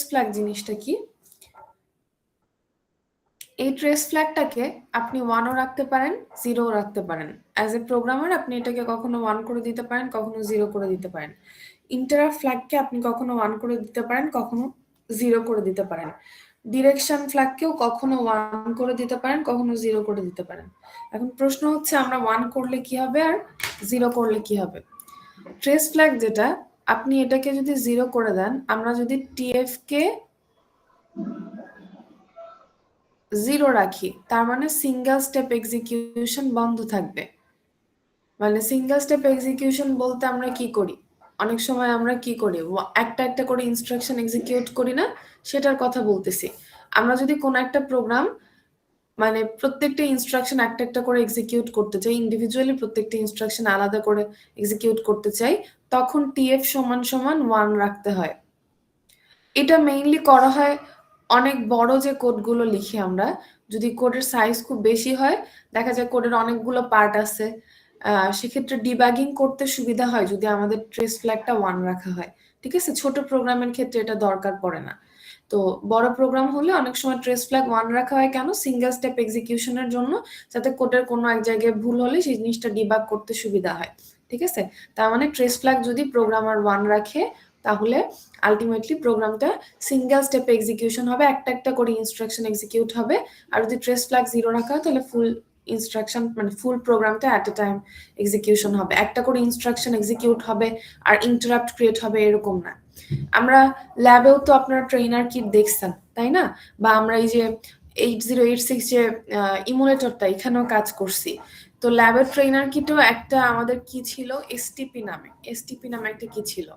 Flag জিনিসটা কি? এই ট্রেস ফ্ল্যাগটাকে আপনি 1ও রাখতে পারেন, 0ও রাখতে পারেন। অ্যাজ এ প্রোগ্রামার আপনি এটাকে কখনো 1 করে দিতে পারেন, কখনো 0 করে দিতে পারেন। ইন্টারাপ্ট ফ্ল্যাগকে আপনি কখনো 1 করে দিতে পারেন, কখনো 0 করে দিতে পারেন। ডিরেকশন ফ্ল্যাগকেও কখনো 1 করে দিতে পারেন, কখনো 0 করে দিতে পারেন। এখন প্রশ্ন হচ্ছে আমরা 1 করলে কি হবে আর 0 করলে কি হবে? ট্রেস ফ্ল্যাগ যেটা, আপনি এটাকে যদি 0 করে দেন, আমরা যদি টিএফ কে 0 রাখি, তার মানে সিঙ্গেল স্টেপ এক্সিকিউশন বন্ধ থাকবে। মানে সিঙ্গেল স্টেপ এক্সিকিউশন বলতে আমরা কি করি? অনেক সময় আমরা কি করি, একটা একটা করে ইনস্ট্রাকশন এক্সিকিউট করি না, সেটার কথা বলতেছি। আমরা যদি কোনো একটা প্রোগ্রাম মানে প্রত্যেকটা ইনস্ট্রাকশন একটা একটা করে এক্সিকিউট করতে চাই, ইন্ডিভিজুয়ালি প্রত্যেকটা ইনস্ট্রাকশন আলাদা করে এক্সিকিউট করতে চাই, তখন টিএফ সমান সমান 1 রাখতে হয়। এটা মেইনলি করা হয় অনেক বড় যে কোডগুলো লিখি আমরা, যদি কোডের সাইজ খুব বেশি হয়, দেখা যায় কোডের অনেকগুলো পার্ট আছে, সেক্ষেত্রে ডিবাগিং করতে সুবিধা হয় যদি আমাদের ট্রেস ফ্ল্যাগটা 1 রাখা হয়। ঠিক আছে, ছোট প্রোগ্রামের ক্ষেত্রে এটা দরকার পড়ে না। তো বড় প্রোগ্রাম হলে অনেক সময় ট্রেস ফ্ল্যাগ 1 রাখা হয় কেন? সিঙ্গেল স্টেপ এক্সিকিউশনের জন্য, যাতে কোডের কোনো এক জায়গায় ভুল হলে সেই জিনিসটা ডিবাগ করতে সুবিধা হয়। ঠিক আছে, তার মানে ট্রেস ফ্ল্যাগ যদি প্রোগ্রামার 1 রাখে, তাহলে আলটিমেটলি প্রোগ্রামটা সিঙ্গেল স্টেপে এক্সিকিউশন হবে, একটা একটা করে ইনস্ট্রাকশন এক্সিকিউট হবে। আর যদি ট্রেস ফ্ল্যাগ 0 রাখা হয়, তাহলে ফুল ইনস্ট্রাকশন মানে ফুল প্রোগ্রামটা অ্যাট এ টাইম এক্সিকিউশন হবে, একটা করে ইনস্ট্রাকশন এক্সিকিউট হবে আর ইন্টারাপ্ট ক্রিয়েট হবে, এরকম না। আমরা ল্যাবেও তো আপনারা ট্রেনার কিট দেখছেন, তাই না? বা আমরা এই যে 8086 যে ইমুলেটরটা, এখানেও কাজ করছি। তো ল্যাবের ট্রেনার কিটেও একটা আমাদের কি ছিল, এসটিপি নামে একটা কি ছিল।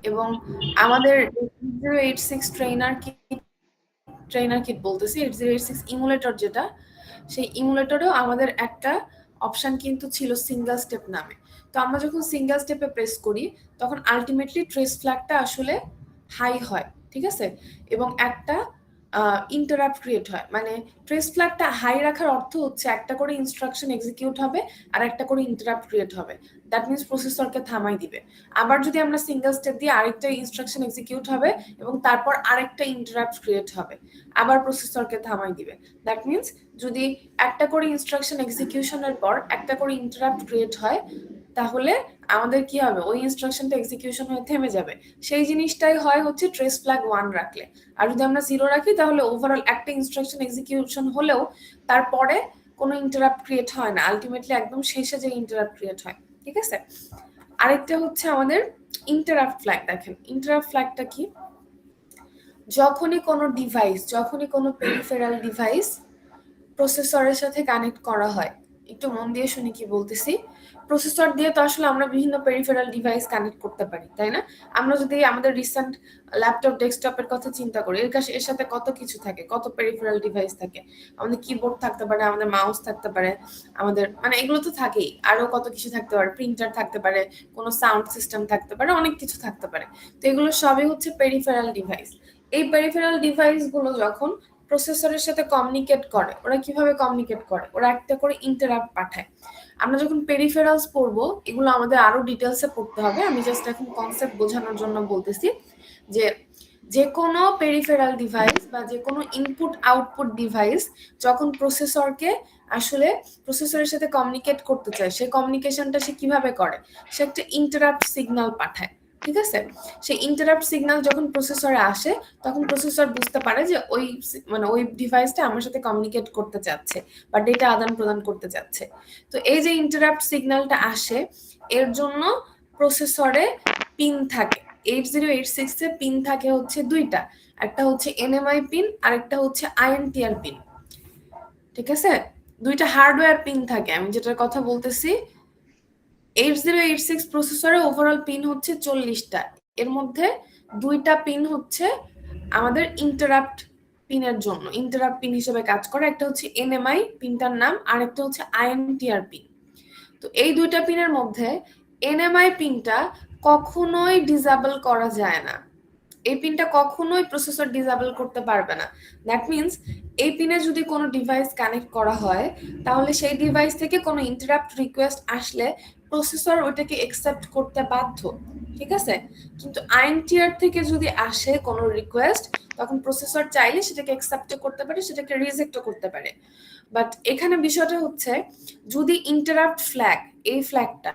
এবং আমাদের 8086 ট্রেনার কিট বলতেছি, 8086 ইমুলেটর যেটা, সেই ইমুলেটরেও আমাদের একটা অপশন কিন্তু ছিল সিঙ্গেল স্টেপ নামে। তো আমরা যখন সিঙ্গেল স্টেপে প্রেস করি, তখন আলটিমেটলি ট্রেস ফ্ল্যাগটা আসলে হাই হয়। ঠিক আছে, এবং একটা ইন্টারাপ্ট ক্রিয়েট হয়। মানে ট্রেস ফ্ল্যাগটা হাই রাখার অর্থ হচ্ছে একটা করে ইনস্ট্রাকশন এক্সিকিউট হবে আর একটা করে ইন্টারাপ্ট ক্রিয়েট হবে, দ্যাট মিনস প্রসেসরকে থামাই দিবে। আবার যদি আমরা সিঙ্গেল স্টেপ দিয়ে আরেকটা ইনস্ট্রাকশন এক্সিকিউট হবে এবং তারপর আরেকটা ইন্টারাপ্ট ক্রিয়েট হবে, আবার প্রসেসরকে থামাই দিবে। দ্যাট মিনস যদি একটা করে ইনস্ট্রাকশন এক্সিকিউশনের পর একটা করে ইন্টারাপ্ট ক্রিয়েট হয়, তাহলে আমাদের কি হবে, ওই ইনস্ট্রাকশনটা এক্সিকিউশন হয়ে থেমে যাবে। সেই জিনিসটাই হয় হচ্ছে ট্রেস ফ্ল্যাগ 1 রাখলে। আর যদি আমরা 0 রাখি, তাহলে ওভারঅল একটা ইনস্ট্রাকশন এক্সিকিউশন হলেও তারপরে কোনো ইন্টারাপ্ট ক্রিয়েট হয় না, আলটিমেটলি একদম শেষে যে ইন্টারাপ্ট ক্রিয়েট হয়। ঠিক আছে, আরেকটা হচ্ছে আমাদের ইন্টারাপ্ট ফ্ল্যাগ। দেখেন ইন্টারাপ্ট ফ্ল্যাগটা কি, যখনই কোনো পেরিফেরাল ডিভাইস প্রসেসরের সাথে কানেক্ট করা হয়, একটু মন দিয়ে শুনি কি বলতেছি। প্রসেসর দিয়ে তো আসলে আমরা বিভিন্ন পেরিফেরাল ডিভাইস কানেক্ট করতে পারি, তাই না? আমরা যদি আমাদের রিসেন্ট ল্যাপটপ ডেস্কটপের কথা চিন্তা করি, এর সাথে কত কিছু থাকে, কত পেরিফেরাল ডিভাইস থাকে। আমাদের কিবোর্ড থাকতে পারে, আমাদের মাউস থাকতে পারে, আমাদের মানে এগুলো তো থাকেই, আরো কত কিছু থাকতে পারে, প্রিন্টার থাকতে পারে, কোনো সাউন্ড সিস্টেম থাকতে পারে, অনেক কিছু থাকতে পারে। তো এগুলো সবই হচ্ছে পেরিফেরাল ডিভাইস। এই পেরিফেরাল ডিভাইস গুলো যখন প্রসেসরের সাথে কমিউনিকেট করে, ওরা কিভাবে কমিউনিকেট করে, ওরা একটা করে ইন্টারাপ্ট পাঠায়। আমরা যখন পেরিফেরালস পড়বো, এগুলো আমাদের আরো ডিটেলসে পড়তে হবে, আমি জাস্ট এখন কনসেপ্ট বোঝানোর জন্য বলতেছি যে যে কোনো পেরিফেরাল ডিভাইস বা যে কোনো ইনপুট আউটপুট ডিভাইস যখন প্রসেসরকে আসলে প্রসেসরের সাথে কমিউনিকেট করতে চায়, সেই কমিউনিকেশনটা সে কিভাবে করে, সে একটা ইন্টারাপ্ট সিগন্যাল পাঠায়। ঠিক আছে, সেই ইন্টারাপ্ট সিগন্যাল যখন প্রসেসরে আসে, তখন প্রসেসর বুঝতে পারে যে ওই ডিভাইসটা আমার সাথে কমিউনিকেট করতে চাচ্ছে বা ডেটা আদান প্রদান করতে চাচ্ছে। তো এই যে ইন্টারাপ্ট সিগন্যালটা আসে, এর জন্য প্রসেসরে পিন থাকে। 8086 এ পিন থাকে হচ্ছে দুইটা, একটা হচ্ছে এনএমআই পিন আর একটা হচ্ছে আইএনটিআর পিন। ঠিক আছে, দুইটা হার্ডওয়্যার পিন থাকে। আমি যেটার কথা বলতেছি, 8086 প্রসেসরে ওভারঅল পিন হচ্ছে 40টা, এর মধ্যে দুইটা পিন হচ্ছে আমাদের ইন্টারাপ্ট পিনের জন্য, ইন্টারাপ্ট পিন হিসেবে কাজ করে। একটা হচ্ছে এনএমআই পিনটার নাম, আর একটা হচ্ছে আইএনটিআর পিন। তো এই দুইটা পিনের মধ্যে এনএমআই পিনটা কখনোই ডিসেবল করা যায় না, এই পিনটা কখনোই প্রসেসর ডিসেবল করতে পারবে না। দ্যাট মিনস এই পিনে যদি কোনো ডিভাইস কানেক্ট করা হয়, তাহলে সেই ডিভাইস থেকে কোনো ইন্টারাপ্ট রিকোয়েস্ট আসলে প্রসেসর ওইটাকে একসেপ্ট করতে বাধ্য, ঠিক আছে? কিন্তু আইএনটিআর থেকে যদি আসে কোনো রিকোয়েস্ট, তখন প্রসেসর চাইলে সেটাকে একসেপ্ট করতে পারে, সেটাকে রিজেক্টও করতে পারে। বাট এখানে বিষয়টা হচ্ছে, যদি ইন্টারাপ্ট ফ্ল্যাগ, এই ফ্ল্যাগটা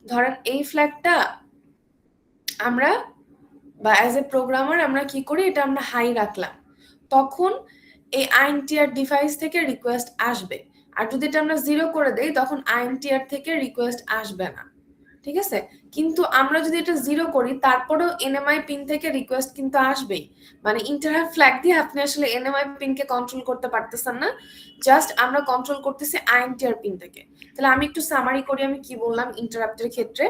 ধরেন এই ফ্ল্যাগটা আমরা বা অ্যাজ এ প্রোগ্রামার আমরা কি করি, এটা আমরা হাই রাখলাম, তখন এই আইএনটিআর ডিভাইস থেকে রিকোয়েস্ট আসবে। আর যদি এটা আমরা 0 করে দেই, তখন আইএনটিআর থেকে রিকোয়েস্ট আসবে না, ঠিক আছে? কিন্তু আমরা যদি এটা 0 করি, তারপরেও এনএমআই পিন থেকে রিকোয়েস্ট কিন্তু আসবেই। মানে ইন্টারাপ্ট ফ্ল্যাগ দিয়ে আপনি আসলে এনএমআই পিনকে কন্ট্রোল করতে পারতেছেন না, জাস্ট আমরা কন্ট্রোল করতেছি আইএনটিআর পিন থেকে। তাহলে আমি একটু সামারি করি আমি কি বললাম ইন্টারাপ্টের ক্ষেত্রে।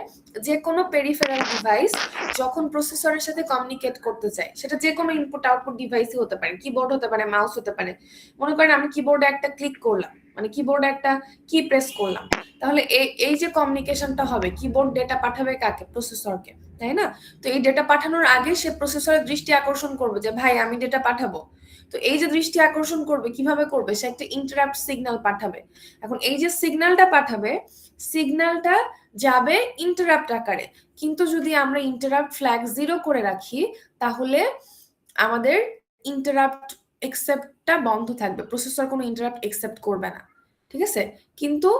যে কোনো পেরিফেরাল ডিভাইস যখন প্রসেসরের সাথে কমিউনিকেট করতে চায়, সেটা যে কোনো ইনপুট আউটপুট ডিভাইসই হতে পারে, কিবোর্ড হতে পারে, মাউস হতে পারে। মনে করেন আমি কিবোর্ডে একটা ক্লিক করলাম, মানে কিবোর্ডে একটা কি প্রেস করলাম, তাহলে এই যে কমিউনিকেশনটা হবে, কিবোর্ড ডেটা পাঠাবে কাকে? প্রসেসরকে, তাই না? তো এই ডেটা পাঠানোর আগে সে প্রসেসরের দৃষ্টি আকর্ষণ করবে যে ভাই আমি ডেটা পাঠাবো। তো এই যে দৃষ্টি আকর্ষণ করবে, কিভাবে করবে? সে একটা ইন্টারাপ্ট সিগন্যাল পাঠাবে। এখন এই যে সিগন্যালটা পাঠাবে, সিগন্যালটা যাবে ইন্টারাপ্ট আকারে। কিন্তু যদি আমরা ইন্টারাপ্ট ফ্ল্যাগ 0 করে রাখি, তাহলে আমাদের ইন্টারাপ্ট একসেপ্টটা বন্ধ থাকবে, প্রসেসর কোনো ইন্টারাপ্ট একসেপ্ট করবে না, ঠিক আছে? কিন্তু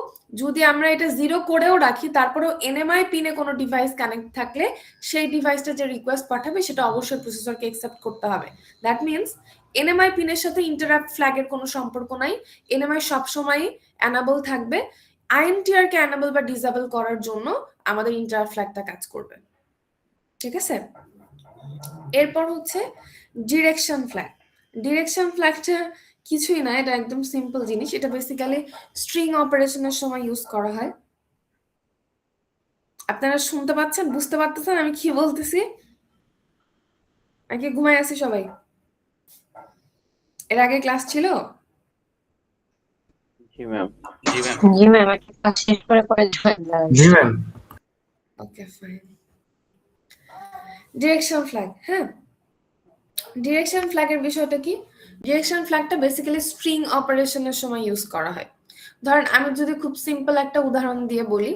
যদি আমরা এটা 0 করেও রাখি, তারপরেও এনএমআই পিনে কোনো ডিভাইস কানেক্ট থাকলে সেই ডিভাইসটা যে রিকোয়েস্ট পাঠাবে সেটা অবশ্যই প্রসেসরকে একসেপ্ট করতে হবে। দ্যাট মিনস এনএমআই পিনের সাথে ইন্টারাপ্ট ফ্ল্যাগের কোনো সম্পর্ক নাই, এনএমআই সবসময় অ্যানাবল থাকবে। আইএনটিআর কে অ্যানাবল বা ডিসেবল করার জন্য আমাদের ইন্টারাপ্ট ফ্ল্যাগটা কাজ করবে, ঠিক আছে? এরপর হচ্ছে ডিরেকশন ফ্ল্যাগ। ডিরেকশন ফ্ল্যাগটা কিছুই না, এটা একদম সিম্পল জিনিস। এটা বেসিক্যালি স্ট্রিং অপারেশনের সময় ইউজ করা হয়। আপনারা শুনতে পাচ্ছেন, বুঝতে পারতেছেন আমি কি বলতেছি? নাকি ঘুমায় আছি সবাই? এর আগে ক্লাস ছিল? জি ম্যাম। জি ম্যাম, একটা ক্লাস শেষ করে পরে জয়েন জি ma'am. Okay fine. Direction flag, হ্যাঁ, ডিরেকশন ফ্ল্যাগের বিষয়টা কি? ডিরেকশন ফ্ল্যাগটা বেসিক্যালি স্ট্রিং অপারেশনের সময় ইউজ করা হয়। ধরেন আমি যদি খুব সিম্পল একটা উদাহরণ দিয়ে বলি,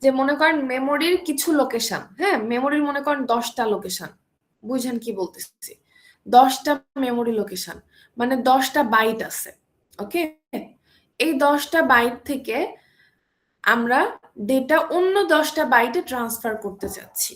যে মনে করেন মেমোরির কিছু লোকেশন, হ্যাঁ, মেমোরির মনে করেন 10টা লোকেশন, বুঝেন কি বলতেছি? 10টা মেমোরি লোকেশন মানে 10টা বাইট আছে, ওকে? এই 10টা বাইট থেকে আমরা ডেটা অন্য 10টা বাইটে ট্রান্সফার করতে চাচ্ছি।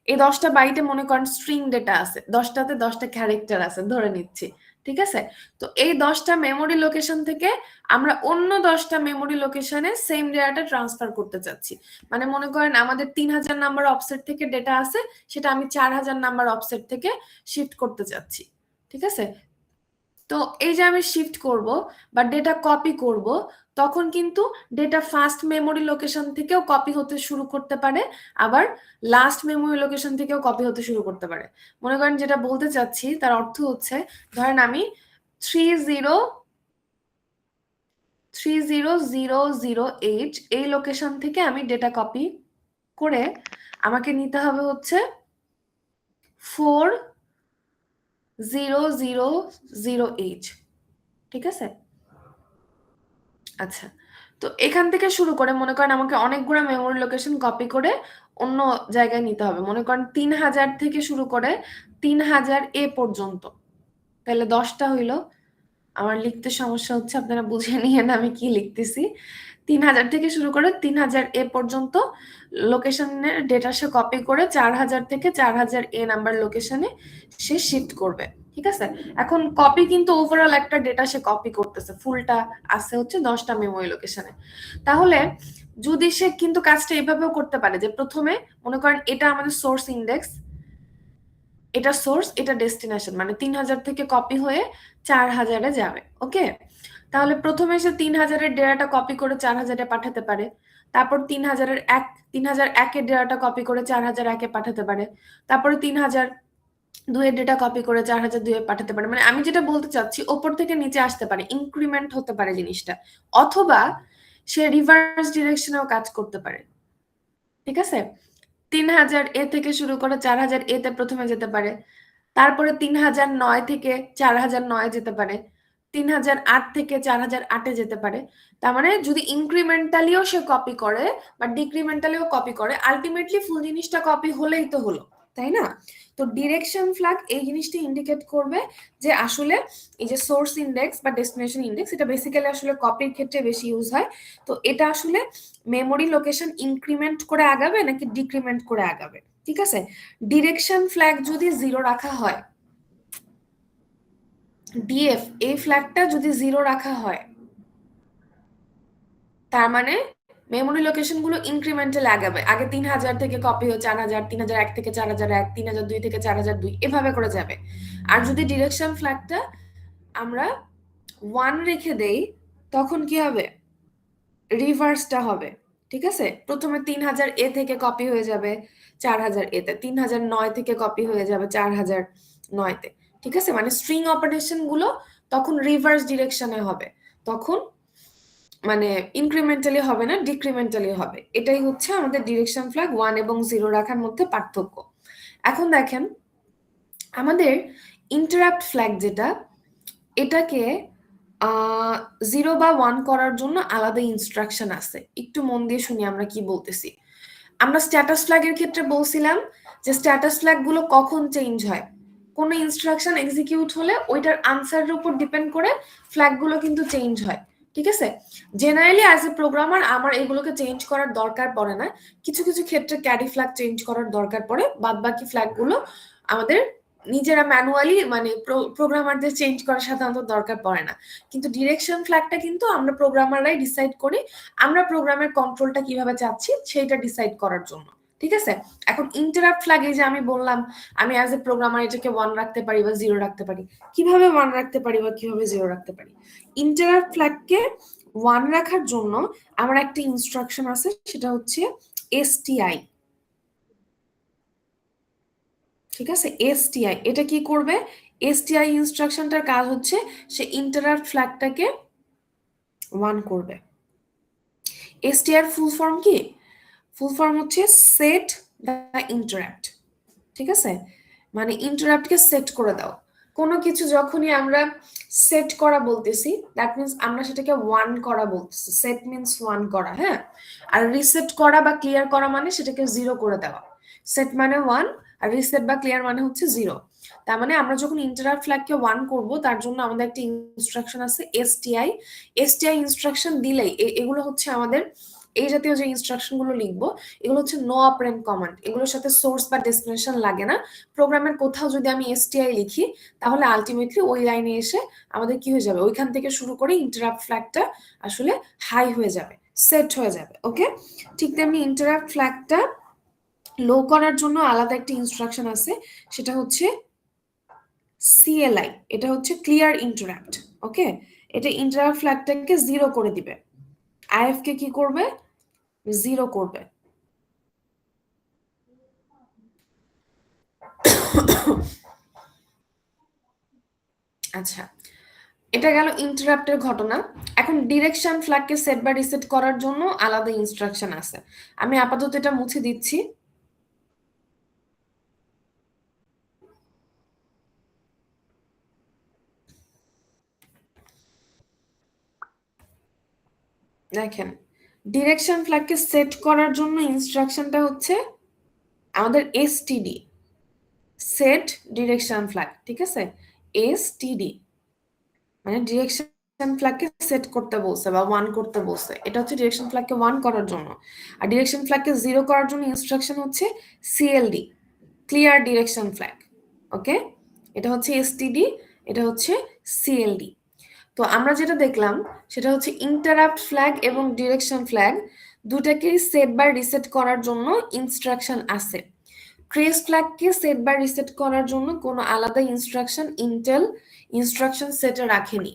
এই 10টা বাইটে মনে করেন স্ট্রিং ডেটা আছে, 10টাতে 10টা ক্যারেক্টার আছে ধরে নিচ্ছি, ঠিক আছে? তো এই 10টা মেমোরি লোকেশন থেকে আমরা অন্য 10টা মেমোরি লোকেশনে সেম ডেটাটা ট্রান্সফার করতে চাচ্ছি। মানে মনে করেন আমাদের 3000 নাম্বার অফসেট থেকে ডেটা আছে, সেটা আমি 4000 নাম্বার অফসেট থেকে শিফট করতে চাচ্ছি, ঠিক আছে? তো এই যে আমি শিফট করব বা ডেটা কপি করব, তখন কিন্তু ডেটা ফার্স্ট মেমোরি লোকেশন থেকেও কপি হতে শুরু করতে পারে, আবার লাস্ট মেমোরি লোকেশন থেকেও কপি হতে শুরু করতে পারে। মনে করেন যেটা বলতে চাচ্ছি তার অর্থ হচ্ছে, ধরেন আমি 30008 এই লোকেশন থেকে আমি ডেটা কপি করে আমাকে নিতে হবে হচ্ছে 40008, ঠিক আছে? আচ্ছা, তো এখান থেকে শুরু করে মনে করেন আমাকে অনেকগুলো মেমোরি লোকেশন কপি করে অন্য জায়গায় নিতে হবে। মনে করেন 3000 থেকে শুরু করে 3000 এ পর্যন্ত, তাহলে 10টা হইলো। আমার লিখতে সমস্যা হচ্ছে, আপনারা বুঝে নিয়েন আমি কি লিখতেছি। 3000 থেকে শুরু করে 3000 এ পর্যন্ত লোকেশনের ডেটা সে কপি করে 4000 থেকে 4000 এ নাম্বার লোকেশনে সে শিফট করবে, ঠিক আছে? এখন কপি কিন্তু ওভারঅল একটা ডেটা সে কপি করতেছে, ফুলটা আছে হচ্ছে 10টা মেমোরি লোকেশনে। তাহলে যদি সে কিন্তু কাজটা এভাবেও করতে পারে যে প্রথমে মনে করেন এটা আমাদের সোর্স ইন্ডেক্স, এটা সোর্স, এটা ডেস্টিনেশন, মানে 3000 থেকে কপি হয়ে 4000-এ যাবে, ওকে? তাহলে প্রথমে সে 3000-এর ডেটাটা কপি করে 4000-এ পাঠাতে পারে, তারপর 3001-এর ডেটাটা কপি করে 4001-এ পাঠাতে পারে, তারপরে 3002-এর ডেটা কপি করে 4002-এ পাঠাতে পারে। মানে আমি যেটা বলতে চাচ্ছি, ওপর থেকে নিচে আসতে পারে, ইনক্রিমেন্ট হতে পারে জিনিসটা, অথবা সে রিভার্স ডিরেকশনেও কাজ করতে পারে, ঠিক আছে? 3000 এ থেকে শুরু করে 4000 এতে প্রথমে যেতে পারে, তারপরে 3009 থেকে 4009 যেতে পারে, 3008 থেকে 4008-এ যেতে পারে। তার মানে যদি ইনক্রিমেন্টালিও সে কপি করে বা ডিক্রিমেন্টালিও কপি করে, আলটিমেটলি ফুল জিনিসটা কপি হলেই তো হলো, তাই না? তো ডিরেকশন ফ্ল্যাগ এই জিনিসটা ইন্ডিকেট করবে যে আসলে এই যে সোর্স ইন্ডেক্স বা ডেস্টিনেশন ইন্ডেক্স, এটা বেসিক্যালি আসলে কপির ক্ষেত্রে বেশি ইউজ হয়। তো এটা আসলে মেমোরি লোকেশন ইনক্রিমেন্ট করে আগাবে নাকি ডিক্রিমেন্ট করে আগাবে, ঠিক আছে? ডিরেকশন ফ্ল্যাগ যদি 0 রাখা হয়, ডিএফ এই ফ্ল্যাগটা যদি 0 রাখা হয়, তার মানে মেমোরি লোকেশন গুলো ইনক্রিমেন্টাল আগাবে। আগে 3000 থেকে কপি হয়ে 4000, 3001 থেকে 4001, 3002 থেকে 4002, এভাবে করে যাবে। আর যদি ডিরেকশন ফ্ল্যাগটা আমরা 1 রেখে দেই, তখন কি হবে? রিভার্সটা হবে, ঠিক আছে? প্রথমে 3000 এ থেকে কপি হয়ে যাবে 4000 এতে, 3009 থেকে কপি হয়ে যাবে 4009-তে, ঠিক আছে? মানে স্ট্রিং অপারেশন গুলো তখন রিভার্স ডিরেকশনে হবে, তখন মানে ইনক্রিমেন্টালি হবে না, ডিক্রিমেন্টালি হবে। এটাই হচ্ছে আমাদের ডিরেকশন ফ্ল্যাগ 1 এবং 0 রাখার মধ্যে পার্থক্য। এখন দেখেন আমাদের ইন্টারাপ্ট ফ্ল্যাগ যেটা, এটাকে 0 বা 1 করার জন্য আলাদা ইনস্ট্রাকশন আছে। একটু মন দিয়ে শুনি আমরা কি বলতেছি। আমরা স্ট্যাটাস ফ্ল্যাগের ক্ষেত্রে বলছিলাম যে স্ট্যাটাস ফ্ল্যাগ গুলো কখন চেঞ্জ হয়, কোনো ইনস্ট্রাকশন এক্সিকিউট হলে ওইটার আনসারের উপর ডিপেন্ড করে ফ্ল্যাগ গুলো কিন্তু চেঞ্জ হয়, ঠিক আছে? জেনারেলি অ্যাজ এ প্রোগ্রামার আমার এগুলোকে চেঞ্জ করার দরকার পড়ে না, কিছু কিছু ক্ষেত্রে ক্যারি ফ্ল্যাগ চেঞ্জ করার দরকার পড়ে, বাদ বাকি ফ্ল্যাগ গুলো আমাদের নিজেরা ম্যানুয়ালি মানে প্রোগ্রামারদের চেঞ্জ করার সাধারণত দরকার পড়ে না। কিন্তু ডিরেকশন ফ্ল্যাগটা কিন্তু আমরা প্রোগ্রামাররাই ডিসাইড করি, আমরা প্রোগ্রামের কন্ট্রোলটা কিভাবে চাচ্ছি সেইটা ডিসাইড করার জন্য, ঠিক আছে? এখন ইন্টারাপ্ট ফ্ল্যাগ, এই যে আমি বললাম আমি অ্যাজ এ প্রোগ্রামার এটাকে 1 রাখতে পারি বা 0 রাখতে পারি, কিভাবে 1 রাখতে পারি বা কিভাবে 0 রাখতে পারি? ইন্টারাপ্ট ফ্ল্যাগকে 1 রাখার জন্য আমার একটা ইনস্ট্রাকশন আছে, সেটা হচ্ছে STI, ঠিক আছে? STI এটা কি করবে? STI ইনস্ট্রাকশনটার কাজ হচ্ছে সে ইন্টারাপ্ট ফ্ল্যাগটাকে 1 করবে। STI এর ফুল ফর্ম কি? ফুল ফর্ম হচ্ছে সেট দ্য ইন্টারাপ্ট, ঠিক আছে? মানে ইন্টারাপ্টকে সেট করে দাও। কোনো কিছু যখনই আমরা সেট করা বলতেছি, দ্যাট মিন্স আমরা সেটাকে 1 করা বলতেছি। সেট মিন্স 1 করা, হ্যাঁ? আর রিসেট করা বা ক্লিয়ার করা মানে সেটাকে 0 করে দেওয়া। সেট মানে 1 আর রিসেট বা ক্লিয়ার মানে হচ্ছে 0। তার মানে আমরা যখন ইন্টারাপ্ট ফ্ল্যাগকে 1 করব, তার জন্য আমাদের একটা ইনস্ট্রাকশন আছে STI। STI ইনস্ট্রাকশন দিলেই এগুলো হচ্ছে আমাদের এই জাতীয় যে ইনস্ট্রাকশন গুলো লিখবো, এগুলো হচ্ছে নো অপারেন্ড কমান্ড, এগুলোর সাথে সোর্স বা ডেস্টিনেশন লাগে না। প্রোগ্রামের কোথাও যদি আমি STI লিখি, তাহলে আলটিমেটলি ওই লাইনে এসে আমাদের কি হয়ে যাবে, ওইখান থেকে শুরু করে ইন্টারাপ্ট ফ্ল্যাগটা আসলে হাই হয়ে যাবে, সেট হয়ে যাবে। ওকে, ঠিক তেমনি ইন্টারাপ্ট ফ্ল্যাগটা লো করার জন্য আলাদা একটা ইনস্ট্রাকশন আছে, সেটা হচ্ছে CLI, এটা হচ্ছে ক্লিয়ার ইন্টারাপ্ট। ওকে, এটা ইন্টারাপ্ট ফ্ল্যাগটাকে 0 করে দিবে, IF কে কি করবে? 0 করবে। আচ্ছা, এটা গেল ইন্টারাপ্টের ঘটনা। এখন ডিরেকশন ফ্ল্যাগকে সেট বা রিসেট করার জন্য আলাদা ইনস্ট্রাকশন আছে। আমি আপাতত এটা মুছে দিচ্ছি। দেখেন, ডিরেকশন ফ্ল্যাগকে সেট করার জন্য ইনস্ট্রাকশনটা হচ্ছে আমাদের STD, সেট ডিরেকশন ফ্ল্যাগ, ঠিক আছে? STD মানে ডিরেকশন ফ্ল্যাগকে সেট করতে বলছে বা 1 করতে বলছে, এটা হচ্ছে ডিরেকশন ফ্ল্যাগকে 1 করার জন্য। আর ডিরেকশন ফ্ল্যাগকে 0 করার জন্য ইনস্ট্রাকশন হচ্ছে CLD, ক্লিয়ার ডিরেকশন ফ্ল্যাগ। ওকে, এটা হচ্ছে STD, এটা হচ্ছে CLD। তো আমরা যেটা দেখলাম সেটা হচ্ছে ইন্টারাপ্ট ফ্ল্যাগ এবং ডিরেকশন ফ্ল্যাগ দুটাকেই সেট বা রিসেট করার জন্য ইনস্ট্রাকশন আছে। ট্রেস ফ্ল্যাগকে সেট বা রিসেট করার জন্য কোনো আলাদা ইনস্ট্রাকশন ইন্টেল ইনস্ট্রাকশন সেটে রাখেনি,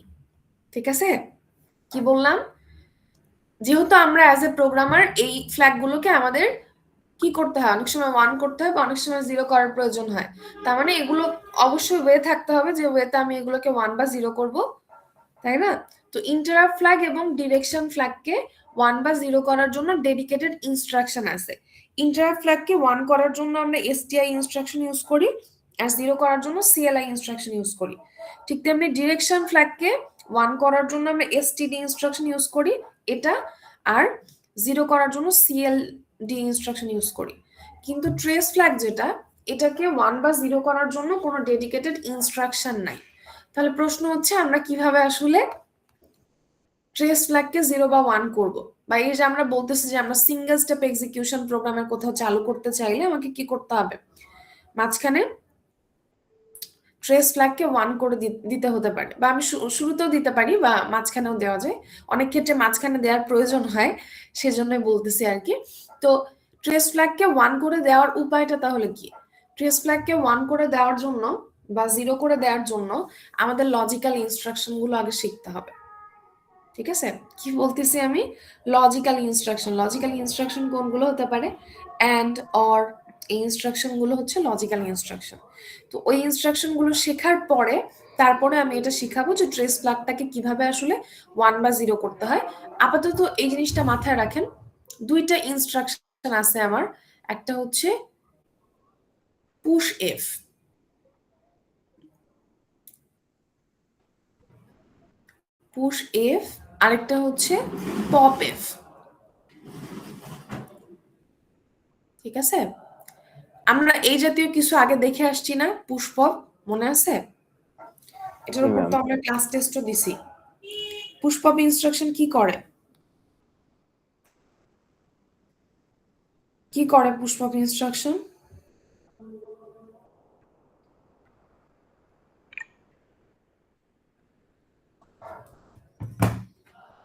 ঠিক আছে? কি বললাম? যেহেতু আমরা অ্যাজ এ প্রোগ্রামার এই ফ্ল্যাগগুলোকে আমাদের কি করতে হয়, অনেক সময় 1 করতে হয় বা অনেক সময় 0 করার প্রয়োজন হয়। তার মানে এগুলো অবশ্যই ওয়ে থাকতে হবে যে ওয়েতে আমি এগুলোকে 1 বা 0 করব, তাই না? তো ইন্টারাপ্ট ফ্ল্যাগ এবং ডিরেকশন ফ্ল্যাগকে 1 বা 0 করার জন্য ডেডিকেটেড ইনস্ট্রাকশন আছে। ইন্টারাপ্ট ফ্ল্যাগকে 1 করার জন্য আমরা STI ইনস্ট্রাকশন ইউজ করি, আর 0 করার জন্য CLI ইনস্ট্রাকশন ইউজ করি। ঠিক তেমনি ডিরেকশন ফ্ল্যাগকে 1 করার জন্য আমরা এসটিডি ইনস্ট্রাকশন ইউজ করি এটা, আর 0 করার জন্য সিএলডি ইনস্ট্রাকশন ইউজ করি। কিন্তু ট্রেস ফ্ল্যাগ যেটা, এটাকে 1 বা 0 করার জন্য কোনো ডেডিকেটেড ইনস্ট্রাকশন নাই। তাহলে প্রশ্ন হচ্ছে আমরা কিভাবে আসলে ট্রেস ফ্ল্যাগকে 0 বা 1 করব, বা এই যে আমরা বলতেছি যে আমরা সিঙ্গেল স্টেপ এক্সিকিউশন প্রোগ্রামের কোথাও চালু করতে চাইলে আমাকে কি করতে হবে, মাঝখানে ট্রেস ফ্ল্যাগকে 1 করে দিতে হতে পারে, বা আমি শুরুতেও দিতে পারি বা মাঝখানেও দেওয়া যায়। অনেক ক্ষেত্রে মাঝখানে দেওয়ার প্রয়োজন হয়, সেজন্যই বলতেছি আর কি। তো ট্রেস ফ্ল্যাগকে 1 করে দেওয়ার উপায়টা তাহলে কি? ট্রেস ফ্ল্যাগকে 1 করে দেওয়ার জন্য বা 0 করে দেওয়ার জন্য আমাদের লজিক্যাল ইনস্ট্রাকশন গুলো আগে শিখতে হবে। ঠিক আছে, কি বলতেছি আমি? লজিক্যাল ইনস্ট্রাকশন কোনগুলো হতে পারে? অ্যান্ড, অর, এই ইনস্ট্রাকশন গুলো হচ্ছে লজিক্যাল ইনস্ট্রাকশন। তো ওই ইনস্ট্রাকশন গুলো শেখার পরে তারপরে আমি এটা শিখাবো যে ট্রেস ফ্ল্যাগটাকে কিভাবে আসলে 1 বা 0 করতে হয়। আপাতত এই জিনিসটা মাথায় রাখেন, দুইটা ইনস্ট্রাকশন আছে আমার, একটা হচ্ছে পুশ এফ, আরেকটা হচ্ছে পপ এফ। ঠিক আছে, আমরা এই জাতীয় কিছু আগে দেখে আসছি না, পুষ্প, মনে আছে? এটার উপর তো আমরা ক্লাস টেস্টও দিছি। পুষ্পপ ইনস্ট্রাকশন কি করে? কি করে পুষ্পপ ইনস্ট্রাকশন?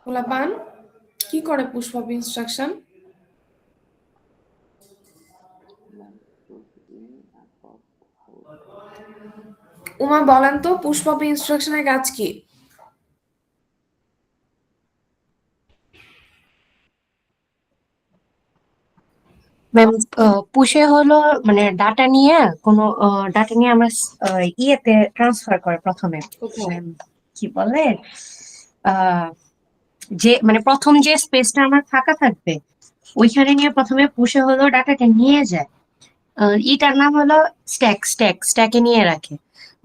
পোলাপান, কি করে পুষ্পপ ইনস্ট্রাকশন? উমা বলেন তো, পুষ্পপ ইনস্ট্রাকশনের কাজ কি? ম্যাম, পুষে হলো মানে ডাটা নিয়ে কোনো ডাটা নিয়ে আমরা ইয়েতে ট্রান্সফার করে প্রথমে। কোথায়? ম্যাম, কি বলে, আহ, যে মানে প্রথম যে স্পেসটা আমার ফাঁকা থাকবে ওইখানে নিয়ে প্রথমে পুষে হলো ডাটাটা নিয়ে যায়। ইটার নাম হলো স্ট্যাকে নিয়ে রাখে।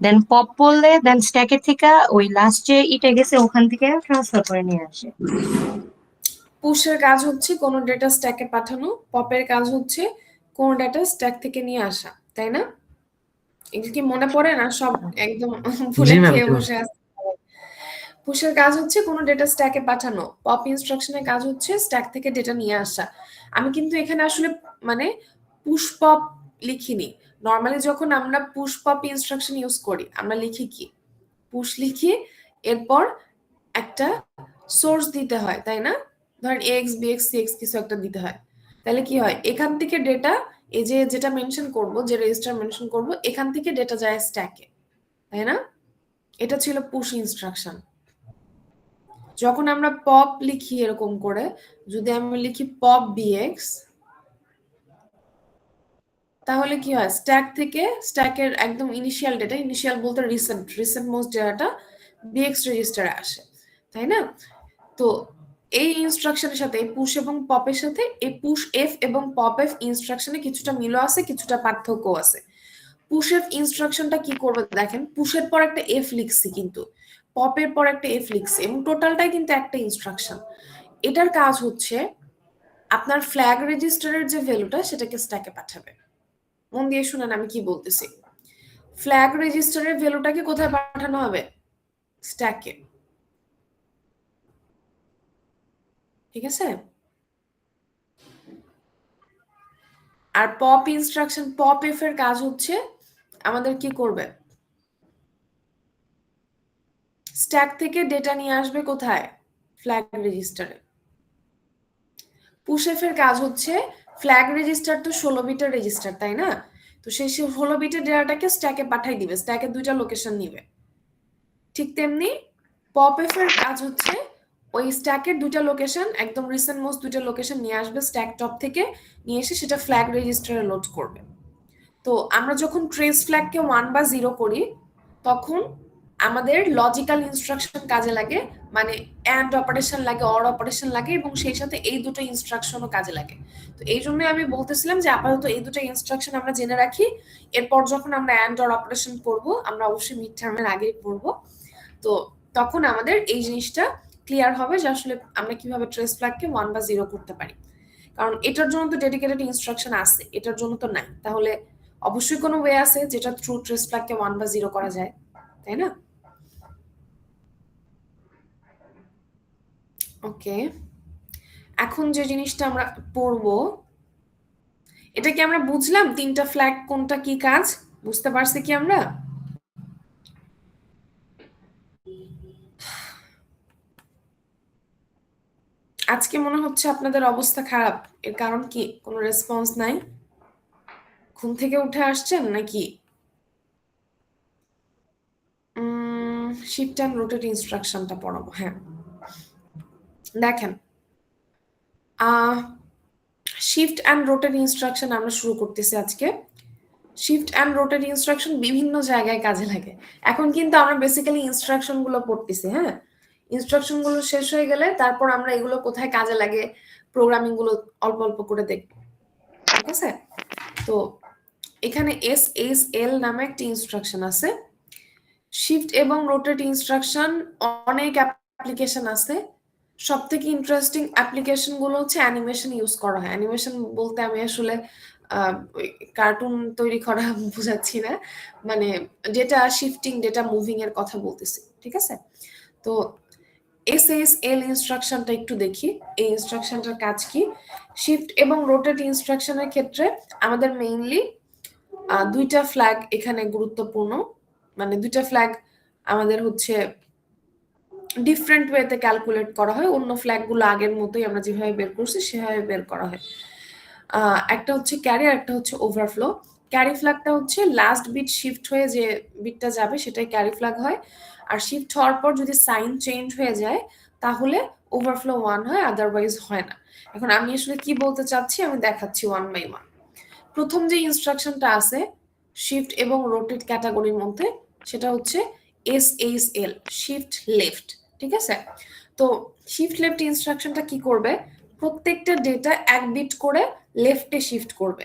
দেন পপ বললে দেন স্ট্যাকের থেকে ওই লাস্ট যে ইটা গেছে ওখান থেকে ট্রান্সফার করে নিয়ে আসে। পুশের কাজ হচ্ছে কোনো ডেটা স্ট্যাকে পাঠানো, পপের কাজ হচ্ছে কোনো ডেটা স্ট্যাক থেকে নিয়ে আসা, তাই না? এগুলো কি মনে পড়ে না সব? একদম ভুলে খেয়ে বসে আছে। পুশের কাজ হচ্ছে কোনো ডেটা স্ট্যাকে পাঠানো, পপ ইনস্ট্রাকশনের কাজ হচ্ছে স্ট্যাক থেকে ডেটা নিয়ে আসা। আমি কিন্তু এখানে আসলে মানে পুশ পপ লিখিনি। নর্মালি যখন আমরা পুশ পপ ইনস্ট্রাকশন ইউজ করি আমরা লিখি কি? পুশ লিখি, এরপর একটা সোর্স দিতে হয়, তাই না? ধরেন এক্স বিএক্স সিএক্স কিছু একটা দিতে হয়। তাহলে কি হয়, এখান থেকে ডেটা, এই যে যেটা মেনশন করব, যে রেজিস্টার মেনশন করব, এখান থেকে ডেটা যায় স্ট্যাকে, তাই না? এটা ছিল পুশ ইনস্ট্রাকশন। যখন আমরা পপ লিখি এরকম করে, যদি আমি লিখি পপ বিএক্স, তাহলে কি হয়, স্ট্যাক থেকে, স্ট্যাকের একদম ইনিশিয়াল ডেটা, ইনিশিয়াল বলতে রিসেন্ট মোস্ট ডেটাটা বিএক্স রেজিস্টারে আসে, তাই না? তো এই ইনস্ট্রাকশনের সাথে, এই পুশ এবং পপের সাথে এই পুশ এফ এবং পপ এফ ইনস্ট্রাকশনে কিছুটা মিলও আছে, কিছুটা পার্থক্য আছে। পুশ এফ ইনস্ট্রাকশনটা কি করবে দেখেন, পুশের পর একটা এফ লিখছি, কিন্তু পপের পর একটা এফ লিখছি, এবং টোটালটাই কিন্তু একটা ইনস্ট্রাকশন। এটার কাজ হচ্ছে আপনার ফ্ল্যাগ রেজিস্টারের যে ভ্যালুটা সেটাকে স্ট্যাকে পাঠাবে। মন দিয়ে শুনেন আমি কি বলতেছি। ফ্ল্যাগ রেজিস্টারের ভ্যালুটাকে কোথায় পাঠানো হবে? স্ট্যাকে। ঠিক আছে, আর পপ ইনস্ট্রাকশন, পপ এফ এর কাজ হচ্ছে আমাদের কি করবে, স্ট্যাক থেকে ডেটা নিয়ে আসবে কোথায়? ফ্ল্যাগ রেজিস্টারে। পুশ এফ এর কাজ হচ্ছে, ফ্ল্যাগ রেজিস্টার তো 16 বিটের রেজিস্টার, তাই না? তো সেই 16 বিটের ডেটাটাকে স্ট্যাকে পাঠাই দিবে, স্ট্যাকে দুইটা লোকেশন নিবে। ঠিক তেমনি পপ এফ এর কাজ হচ্ছে ওই স্ট্যাকের দুইটা লোকেশন, একদম রিসেন্ট মোস্ট দুইটা লোকেশন নিয়ে আসবে স্ট্যাক টপ থেকে, নিয়ে এসে সেটা ফ্ল্যাগ রেজিস্টারে লোড করবে। তো আমরা যখন ট্রেস ফ্ল্যাগকে 1 বা 0 করি তখন আমাদের লজিক্যাল ইনস্ট্রাকশন কাজে লাগে, মানে অ্যান্ড অপারেশন লাগে, অর অপারেশন লাগে, এবং সেই সাথে এই দুটো ইনস্ট্রাকশনও কাজে লাগে। তো এই জন্য আমি বলতেছিলাম যে আপাতত এই দুটো ইনস্ট্রাকশন আমরা জেনে রাখি, এরপর যখন আমরা অ্যান্ড অর অপারেশন করব আমরা অবশ্যই মিড টার্মের আগেই পড়বো। তো তখন আমাদের এই জিনিসটা ক্লিয়ার হবে যে আসলে আমরা কিভাবে ট্রেস ফ্ল্যাগকে 1 বা 0 করতে পারি। কারণ এটার জন্য তো ডেডিকেটেড ইনস্ট্রাকশন আছে, এটার জন্য তো নাই। তাহলে অবশ্যই কোনো ওয়ে আছে যেটা থ্রু ট্রেস ফ্ল্যাগকে 1 বা 0 করা যায়, তাই না? ওকে, এখন যে জিনিসটা আমরা পড়বো, এটা কি আমরা বুঝলাম 3টা ফ্ল্যাগ কোনটা কি কাজ? বুঝতে পারছি কি আমরা? আজকে মনে হচ্ছে আপনাদের অবস্থা খারাপ, এর কারণ কি? কোনো রেসপন্স নাই? ঘুম থেকে উঠে আসছেন নাকি? শিফট অ্যান্ড রোটেট ইনস্ট্রাকশনটা পড়াবো। হ্যাঁ, দেখেন, শিফট অ্যান্ড রোটেট ইনস্ট্রাকশন আমরা শুরু করতেছি আজকে। শিফট অ্যান্ড রোটেট ইনস্ট্রাকশন বিভিন্ন জায়গায় কাজে লাগে। এখন কিন্তু আমরা বেসিক্যালি ইনস্ট্রাকশন গুলো পড়তেছি। হ্যাঁ, ইনস্ট্রাকশন গুলো শেষ হয়ে গেলে তারপর আমরা এগুলো কোথায় কাজে লাগে প্রোগ্রামিং গুলো অল্প অল্প করে দেখব, ঠিক আছে? তো এখানে SSL নামে একটা ইনস্ট্রাকশন আছে। শিফট এবং রোটেট ইনস্ট্রাকশন অনেক অ্যাপ্লিকেশন আছে। সব থেকে ইন্টারেস্টিং অ্যাপ্লিকেশন গুলো হচ্ছে অ্যানিমেশন ইউজ করা হয়। অ্যানিমেশন বলতে আমি আসলে কার্টুন তৈরি করা বোঝাচ্ছি না, মানে ডেটা শিফটিং, ডেটা মুভিং এর কথা বলতেছি, ঠিক আছে? তো SSL ইনস্ট্রাকশনটা একটু দেখি, এই ইনস্ট্রাকশনটার কাজ কি। শিফট এবং রোটেট ইনস্ট্রাকশনের ক্ষেত্রে আমাদের মেইনলি 2টা ফ্ল্যাগ এখানে গুরুত্বপূর্ণ, মানে 2টা ফ্ল্যাগ আমাদের হচ্ছে ডিফারেন্ট ওয়েতে ক্যালকুলেট করা হয়। অন্য ফ্ল্যাগগুলো আগের মতোই আমরা যেভাবে বের করছি সেভাবে বের করা হয়। একটা হচ্ছে ক্যারি আর একটা হচ্ছে ওভারফ্লো। ক্যারি ফ্ল্যাগটা হচ্ছে লাস্ট বিট শিফট হয়ে যে বিটটা যাবে সেটাই ক্যারি ফ্ল্যাগ হয়, আর শিফট হওয়ার পর যদি সাইন চেঞ্জ হয়ে যায় তাহলে ওভারফ্লো 1 হয়, আদারওয়াইজ হয় না। এখন আমি আসলে কি বলতে চাচ্ছি আমি দেখাচ্ছি 1 বাই 1। প্রথম যে ইনস্ট্রাকশনটা আছে শিফট এবং রোটেট ক্যাটাগরির মধ্যে, সেটা হচ্ছে SSL, শিফট লেফট, ঠিক আছে? তো শিফট লেফট ইনস্ট্রাকশনটা কি করবে, প্রত্যেকটা ডেটা 1 বিট করে লেফটে শিফট করবে।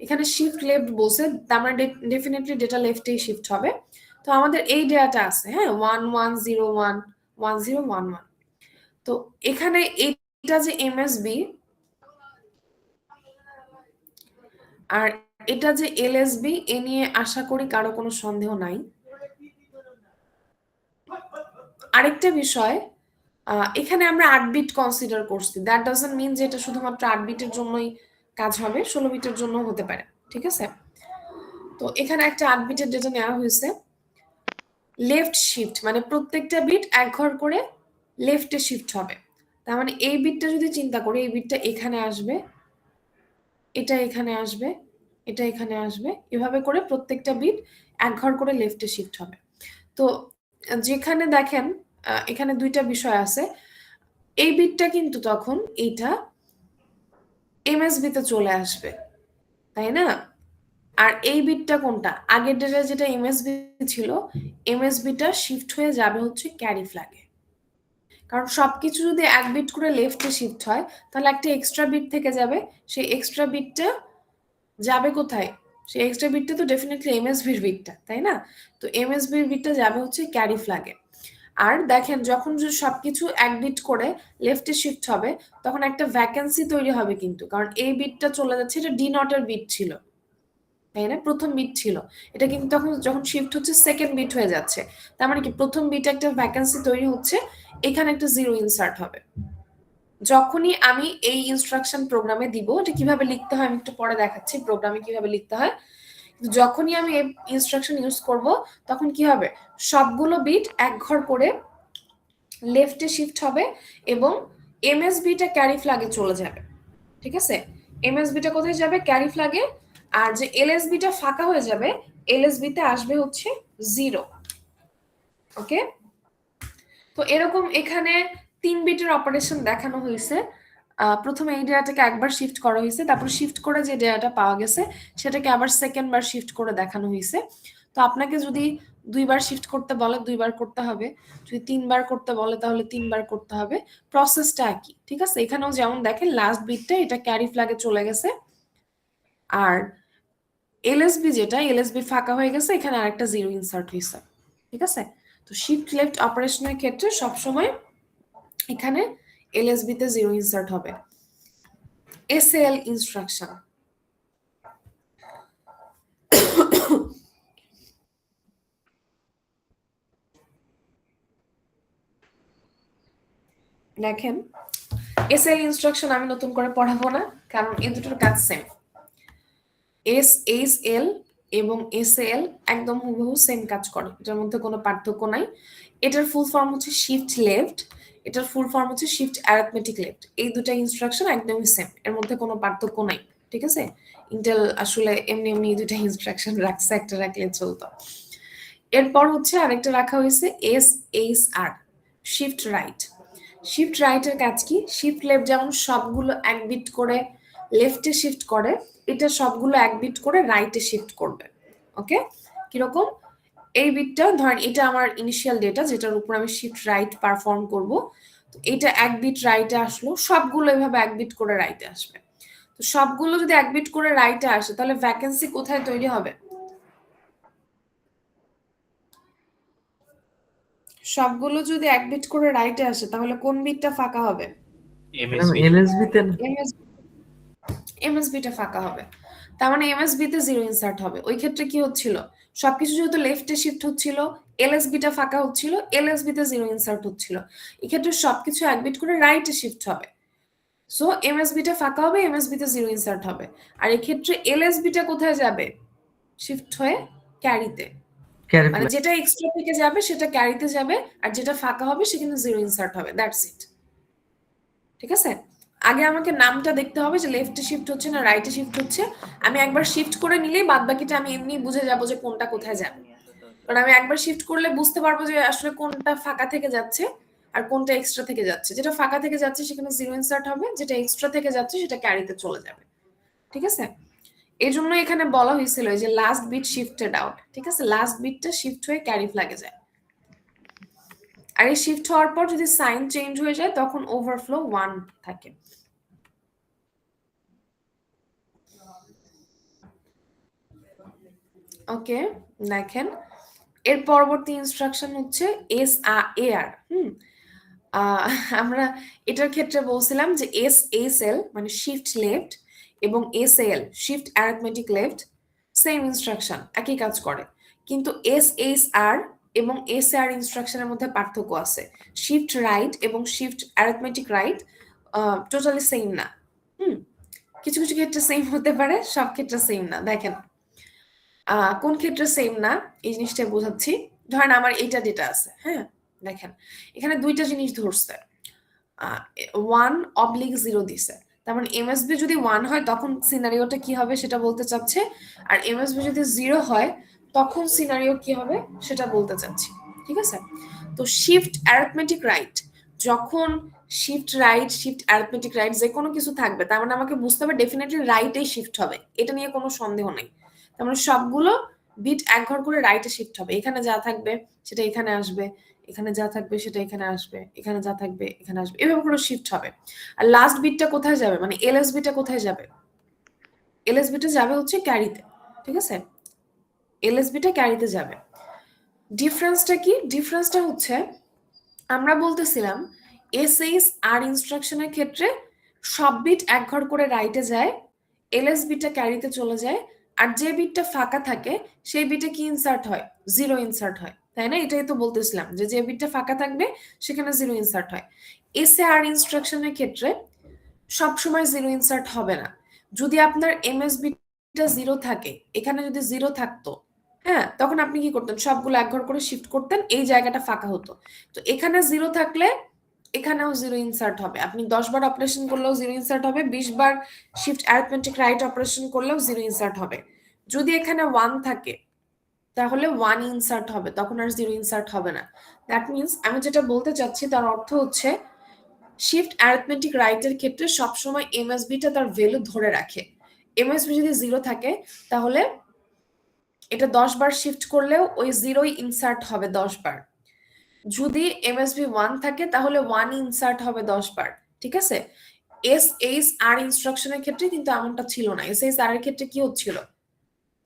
এখানে শিফট লেফট বলছে, তার মানে ডেফিনেটলি ডেটা লেফটেই শিফট হবে। তো আমাদের এই ডেটাটা আছে, হ্যাঁ, 1101 1011। তো এখানে এইটা যে MSB আর এটা যে LSB, এ নিয়ে আশা করি কারো কোনো সন্দেহ নাই। আরেকটা বিষয়, এখানে আমরা 8 বিট কনসিডার করছি, দ্যাট ডাজন্ট মিন যে এটা শুধুমাত্র 8 বিটের জন্যই কাজ হবে, 16 বিটের জন্য হতে পারে, ঠিক আছে? তো এখানে একটা 8 বিটের ডেটা নেওয়া হয়েছে। লেফট শিফট মানে প্রত্যেকটা বিট 1 ঘর করে লেফটে শিফট হবে। তার মানে এই বিটটা যদি চিন্তা করি, এই বিটটা এখানে আসবে, এটা এখানে আসবে, এটা এখানে আসবে, এভাবে করে প্রত্যেকটা বিট 1 ঘর করে লেফটে শিফট হবে। তো যেখানে দেখেন এখানে 2টা বিষয় আছে, এই বিটটা কিন্তু তখন এইটা MSB তে চলে আসবে, তাই না? আর এই বিটটা কোনটা, আগের ডেটা যেটা MSB ছিল, MSBটা শিফট হয়ে যাবে হচ্ছে ক্যারি ফ্ল্যাগে। কারণ সবকিছু যদি 1 বিট করে লেফটে শিফট হয় তাহলে একটা এক্সট্রা বিট থেকে যাবে, সেই এক্সট্রা বিটটা যাবে কোথায়? সেই এক্সট্রা বিটটা তো ডেফিনেটলি MSBর বিটটা, তাই না? তো MSBর বিটটা যাবে হচ্ছে ক্যারি ফ্ল্যাগে। আর দেখেন যখন সবকিছু 1 বিট করে লেফটে শিফট হবে তখন একটা ভ্যাকেন্সি তৈরি হবে কিন্তু, কারণ এই বিটটা চলে যাচ্ছে, এটা ডি নটের বিট ছিল, তাই না? প্রথম বিট ছিল, এটা কিন্তু তখন যখন শিফট হচ্ছে সেকেন্ড বিট হয়ে যাচ্ছে, তার মানে কি প্রথম বিটে একটা ভ্যাকেন্সি তৈরি হচ্ছে, এখানে একটা 0 ইনসার্ট হবে। যখনই আমি এই ইনস্ট্রাকশন প্রোগ্রামে দিব, এটা কিভাবে লিখতে হয় আমি একটু পরে দেখাচ্ছি প্রোগ্রামে কিভাবে লিখতে হয়। যখনই আমি এই ইনস্ট্রাকশন ইউজ করব তখন কি হবে, সবগুলো বিট 1 ঘর করে লেফটে শিফট হবে এবং MSBটা ক্যারি ফ্ল্যাগে চলে যাবে, ঠিক আছে? MSBটা কোথায় যাবে? ক্যারি ফ্ল্যাগে। আর যে LSBটা ফাঁকা হয়ে যাবে, LSBতে আসবে হচ্ছে 0। ওকে, তো এরকম এখানে 3 বিটের অপারেশন দেখানো হয়েছে। প্রথমে এই ডেটাটাকে একবার শিফট করা হয়েছে, তারপর শিফট করে যে ডেটাটা পাওয়া গেছে সেটাকে আবার সেকেন্ড বার শিফট করে দেখানো হয়েছে। তো আপনাকে যদি 2 বার শিফট করতে বলে 2 বার করতে হবে, যদি 3 বার করতে বলে তাহলে 3 বার করতে হবে, প্রসেসটা একই, ঠিক আছে? এখানেও যেমন দেখেন লাস্ট বিটটা এটা ক্যারি ফ্ল্যাগে চলে গেছে, আর LSB যেটা LSB ফাঁকা হয়ে গেছে, এখানে আরেকটা 0 ইনসার্ট হয়েছে, ঠিক আছে? তো শিফট লেফট অপারেশনের ক্ষেত্রে সবসময় এখানে এলএসবি তে 0 ইনসার্ট হবে। এসএল ইনস্ট্রাকশন, দেখেন এসএল ইনস্ট্রাকশন আমি নতুন করে পড়াবো না, কারণ এই দুটোর কাজ সেম। এসএল এবং এসএল একদম হুবহু সেম কাজ করে, এটার মধ্যে কোনো পার্থক্য নাই। এটার ফুল ফর্ম হচ্ছে শিফট লেফট, এটার ফুল ফর্ম হচ্ছে শিফট অ্যারিথমেটিক লেফট। এই দুটো ইনস্ট্রাকশন একদমই সেম, এর মধ্যে কোনো পার্থক্য নাই, ঠিক আছে। ইন্টেল আসলে এমনি এমনি এই দুটো ইনস্ট্রাকশন রাখছে, একটা রাখলে চলতো। এরপর হচ্ছে আরেকটা রাখা হয়েছে এসএইচআর, শিফট রাইট। শিফট রাইটের কাজ কি? শিফট লেফট যেমন সবগুলো এক বিট করে লেফটে শিফট করে, এটা সবগুলো এক বিট করে রাইটে শিফট করবে। ওকে, কিরকম? এই বিটটা ধরেন এটা আমার ইনিশিয়াল ডেটা, যেটার উপর আমি শিফট রাইট পারফর্ম করব। তো এটা এক বিট রাইটে আসলো, সবগুলো এভাবে এক বিট করে রাইটে আসবে। তো সবগুলো যদি এক বিট করে রাইটে আসে, তাহলে ভ্যাকেন্সি কোথায় তৈরি হবে? সবগুলো যদি এক বিট করে রাইটে আসে, তাহলে কোন বিটটা ফাঁকা হবে? এলএসবি তে না, এমএসবি টা ফাঁকা হবে। তার মানে এমএসবি তে 0 ইনসার্ট হবে। ওই ক্ষেত্রে কি হচ্ছিল? সবকিছু যেহেতু লেফটে শিফট হচ্ছিল, এলএসবি টা ফাঁকা হচ্ছিল, এলএসবি তে 0 ইনসার্ট হচ্ছিল। এই ক্ষেত্রে সবকিছু এক বিট করে রাইটে শিফট হবে। সো এমএসবি টা ফাঁকা হবে, এমএসবি তে 0 ইনসার্ট হবে। আর এই ক্ষেত্রে এলএসবি টা কোথায় যাবে? শিফট হয়ে ক্যারিতে, ক্যারি মানে যেটা এক্সট্রা থেকে যাবে সেটা ক্যারিতে যাবে, আর যেটা ফাঁকা হবে সেখানে 0 ইনসার্ট হবে। দ্যাটস ইট, ঠিক আছে। আগে আমাকে নামটা দেখতে হবে যে লেফটে শিফট হচ্ছে না রাইটে শিফট হচ্ছে। আমি একবার শিফট করে নিলেই বাদ বাকিটা আমি এমনি বুঝে যাব যে কোনটা কোথায় যাবে, কারণ আমি একবার শিফট করলে বুঝতে পারবো যে আসলে কোনটা ফাঁকা থেকে যাচ্ছে আর কোনটা এক্সট্রা থেকে যাচ্ছে। যেটা ফাঁকা থেকে যাচ্ছে সেখানে 0 ইনসার্ট হবে, যেটা এক্সট্রা থেকে যাচ্ছে সেটা ক্যারিতে চলে যাবে, ঠিক আছে। এই জন্য এখানে বলা হয়েছিল যে লাস্ট বিট শিফটেড আউট, ঠিক আছে। লাস্ট বিটটা শিফট হয়ে ক্যারি ফ্ল্যাগে যায়, আর এই শিফট হওয়ার পর যদি সাইন চেঞ্জ হয়ে যায় তখন ওভারফ্লো 1 থাকে। ওকে, দেখেন এর পরবর্তী ইনস্ট্রাকশন হচ্ছে এসএআর। আমরা এটার ক্ষেত্রে বলছিলাম যে এসএল মানে শিফট লেফট এবং SL shift arithmetic left same instruction, একই কাজ করে। কিন্তু এসএইচআর এবং এসএআর ইনস্ট্রাকশনের মধ্যে পার্থক্য আছে। শিফট রাইট এবং shift arithmetic right totally same না। কিছু কিছু ক্ষেত্রে সেম হতে পারে, সব ক্ষেত্রে সেম না। দেখেন কোন ক্ষেত্রে সেম না এই জিনিসটা বোঝাচ্ছি। ধরেন আমার এইটা ডেটা আছে, হ্যাঁ, দেখেন এখানে দুইটা জিনিস ধরছে, 1/0 দিছে। তার মানে এমএসবি যদি 1 হয় তখন সিনারিওটা কি হবে সেটা বলতে চাচ্ছে, আর এমএসবি যদি 0 হয় তখন সিনারিও কি হবে সেটা বলতে চাচ্ছি, ঠিক আছে। তো শিফট অ্যারিথমেটিক রাইট, যখন shift right shift arithmetic right যে কোনো কিছু থাকবে, তার মানে আমাকে বুঝতে হবে ডেফিনেটলি রাইটেই শিফট হবে, এটা নিয়ে কোনো সন্দেহ নেই। তার মানে সবগুলো বিট এক ঘর করে রাইটে শিফট হবে। এখানে যা থাকবে সেটা এখানে আসবে, এখানে যা থাকবে সেটা এখানে আসবে, এখানে যা থাকবে এখানে আসবে, এভাবে করে শিফট হবে। আর লাস্ট বিটটা কোথায় যাবে, মানে এলএসবিটা কোথায় যাবে? এলএসবিটা যাবে হচ্ছে ক্যারিতে, ঠিক আছে। এলএসবিটা ক্যারিতে যাবে। ডিফারেন্সটা কি? ডিফারেন্সটা হচ্ছে আমরা বলতেছিলাম এসএইচআর ইনস্ট্রাকশনের ক্ষেত্রে সব বিট এক ঘর করে রাইটে যায়, এলএসবিটা ক্যারিতে চলে যায়, আর যে বিটটা ফাঁকা থাকে সেই বিটে কি ইনসার্ট হয়? 0 ইনসার্ট হয়, তাই না? এটাই তো বলতেছিলাম যে যে বিটটা ফাঁকা থাকবে সেখানে 0 ইনসার্ট হয়। এসএআর ইনস্ট্রাকশনের ক্ষেত্রে সবসময় 0 ইনসার্ট হবে না। যদি আপনার এমএসবিটা 0 থাকে, এখানে যদি 0 থাকতো, হ্যাঁ, তখন আপনি কি করতেন? সবগুলো এক ঘর করে শিফট করতেন, এই জায়গাটা ফাঁকা হতো। তো এখানে 0 থাকলে এখানেও 0 ইনসার্ট হবে। আপনি 10 বার অপারেশন করলেও 0 ইনসার্ট হবে, 20 বার শিফট অ্যারিথমেটিক রাইট অপারেশন করলেও 0 ইনসার্ট হবে। যদি এখানে 1 থাকে তাহলে 1 ইনসার্ট হবে, তখন আর 0 ইনসার্ট হবে না। দ্যাট মিনস আমি যেটা বলতে চাচ্ছি তার অর্থ হচ্ছে শিফট অ্যারিথমেটিক রাইটের ক্ষেত্রে সবসময় এমএসবিটা তার ভ্যালু ধরে রাখে। এমএসবি যদি 0 থাকে তাহলে এটা 10 বার শিফট করলেও ওই 0ই ইনসার্ট হবে 10 বার। যদি এমএসবি 1 থাকে তাহলে 1 ইনসার্ট হবে 10 বার, ঠিক আছে। এসএইচআর ইনস্ট্রাকশনের ক্ষেত্রে কিন্তু এমনটা ছিল না। এসএইচআর এর ক্ষেত্রে কি হচ্ছিল?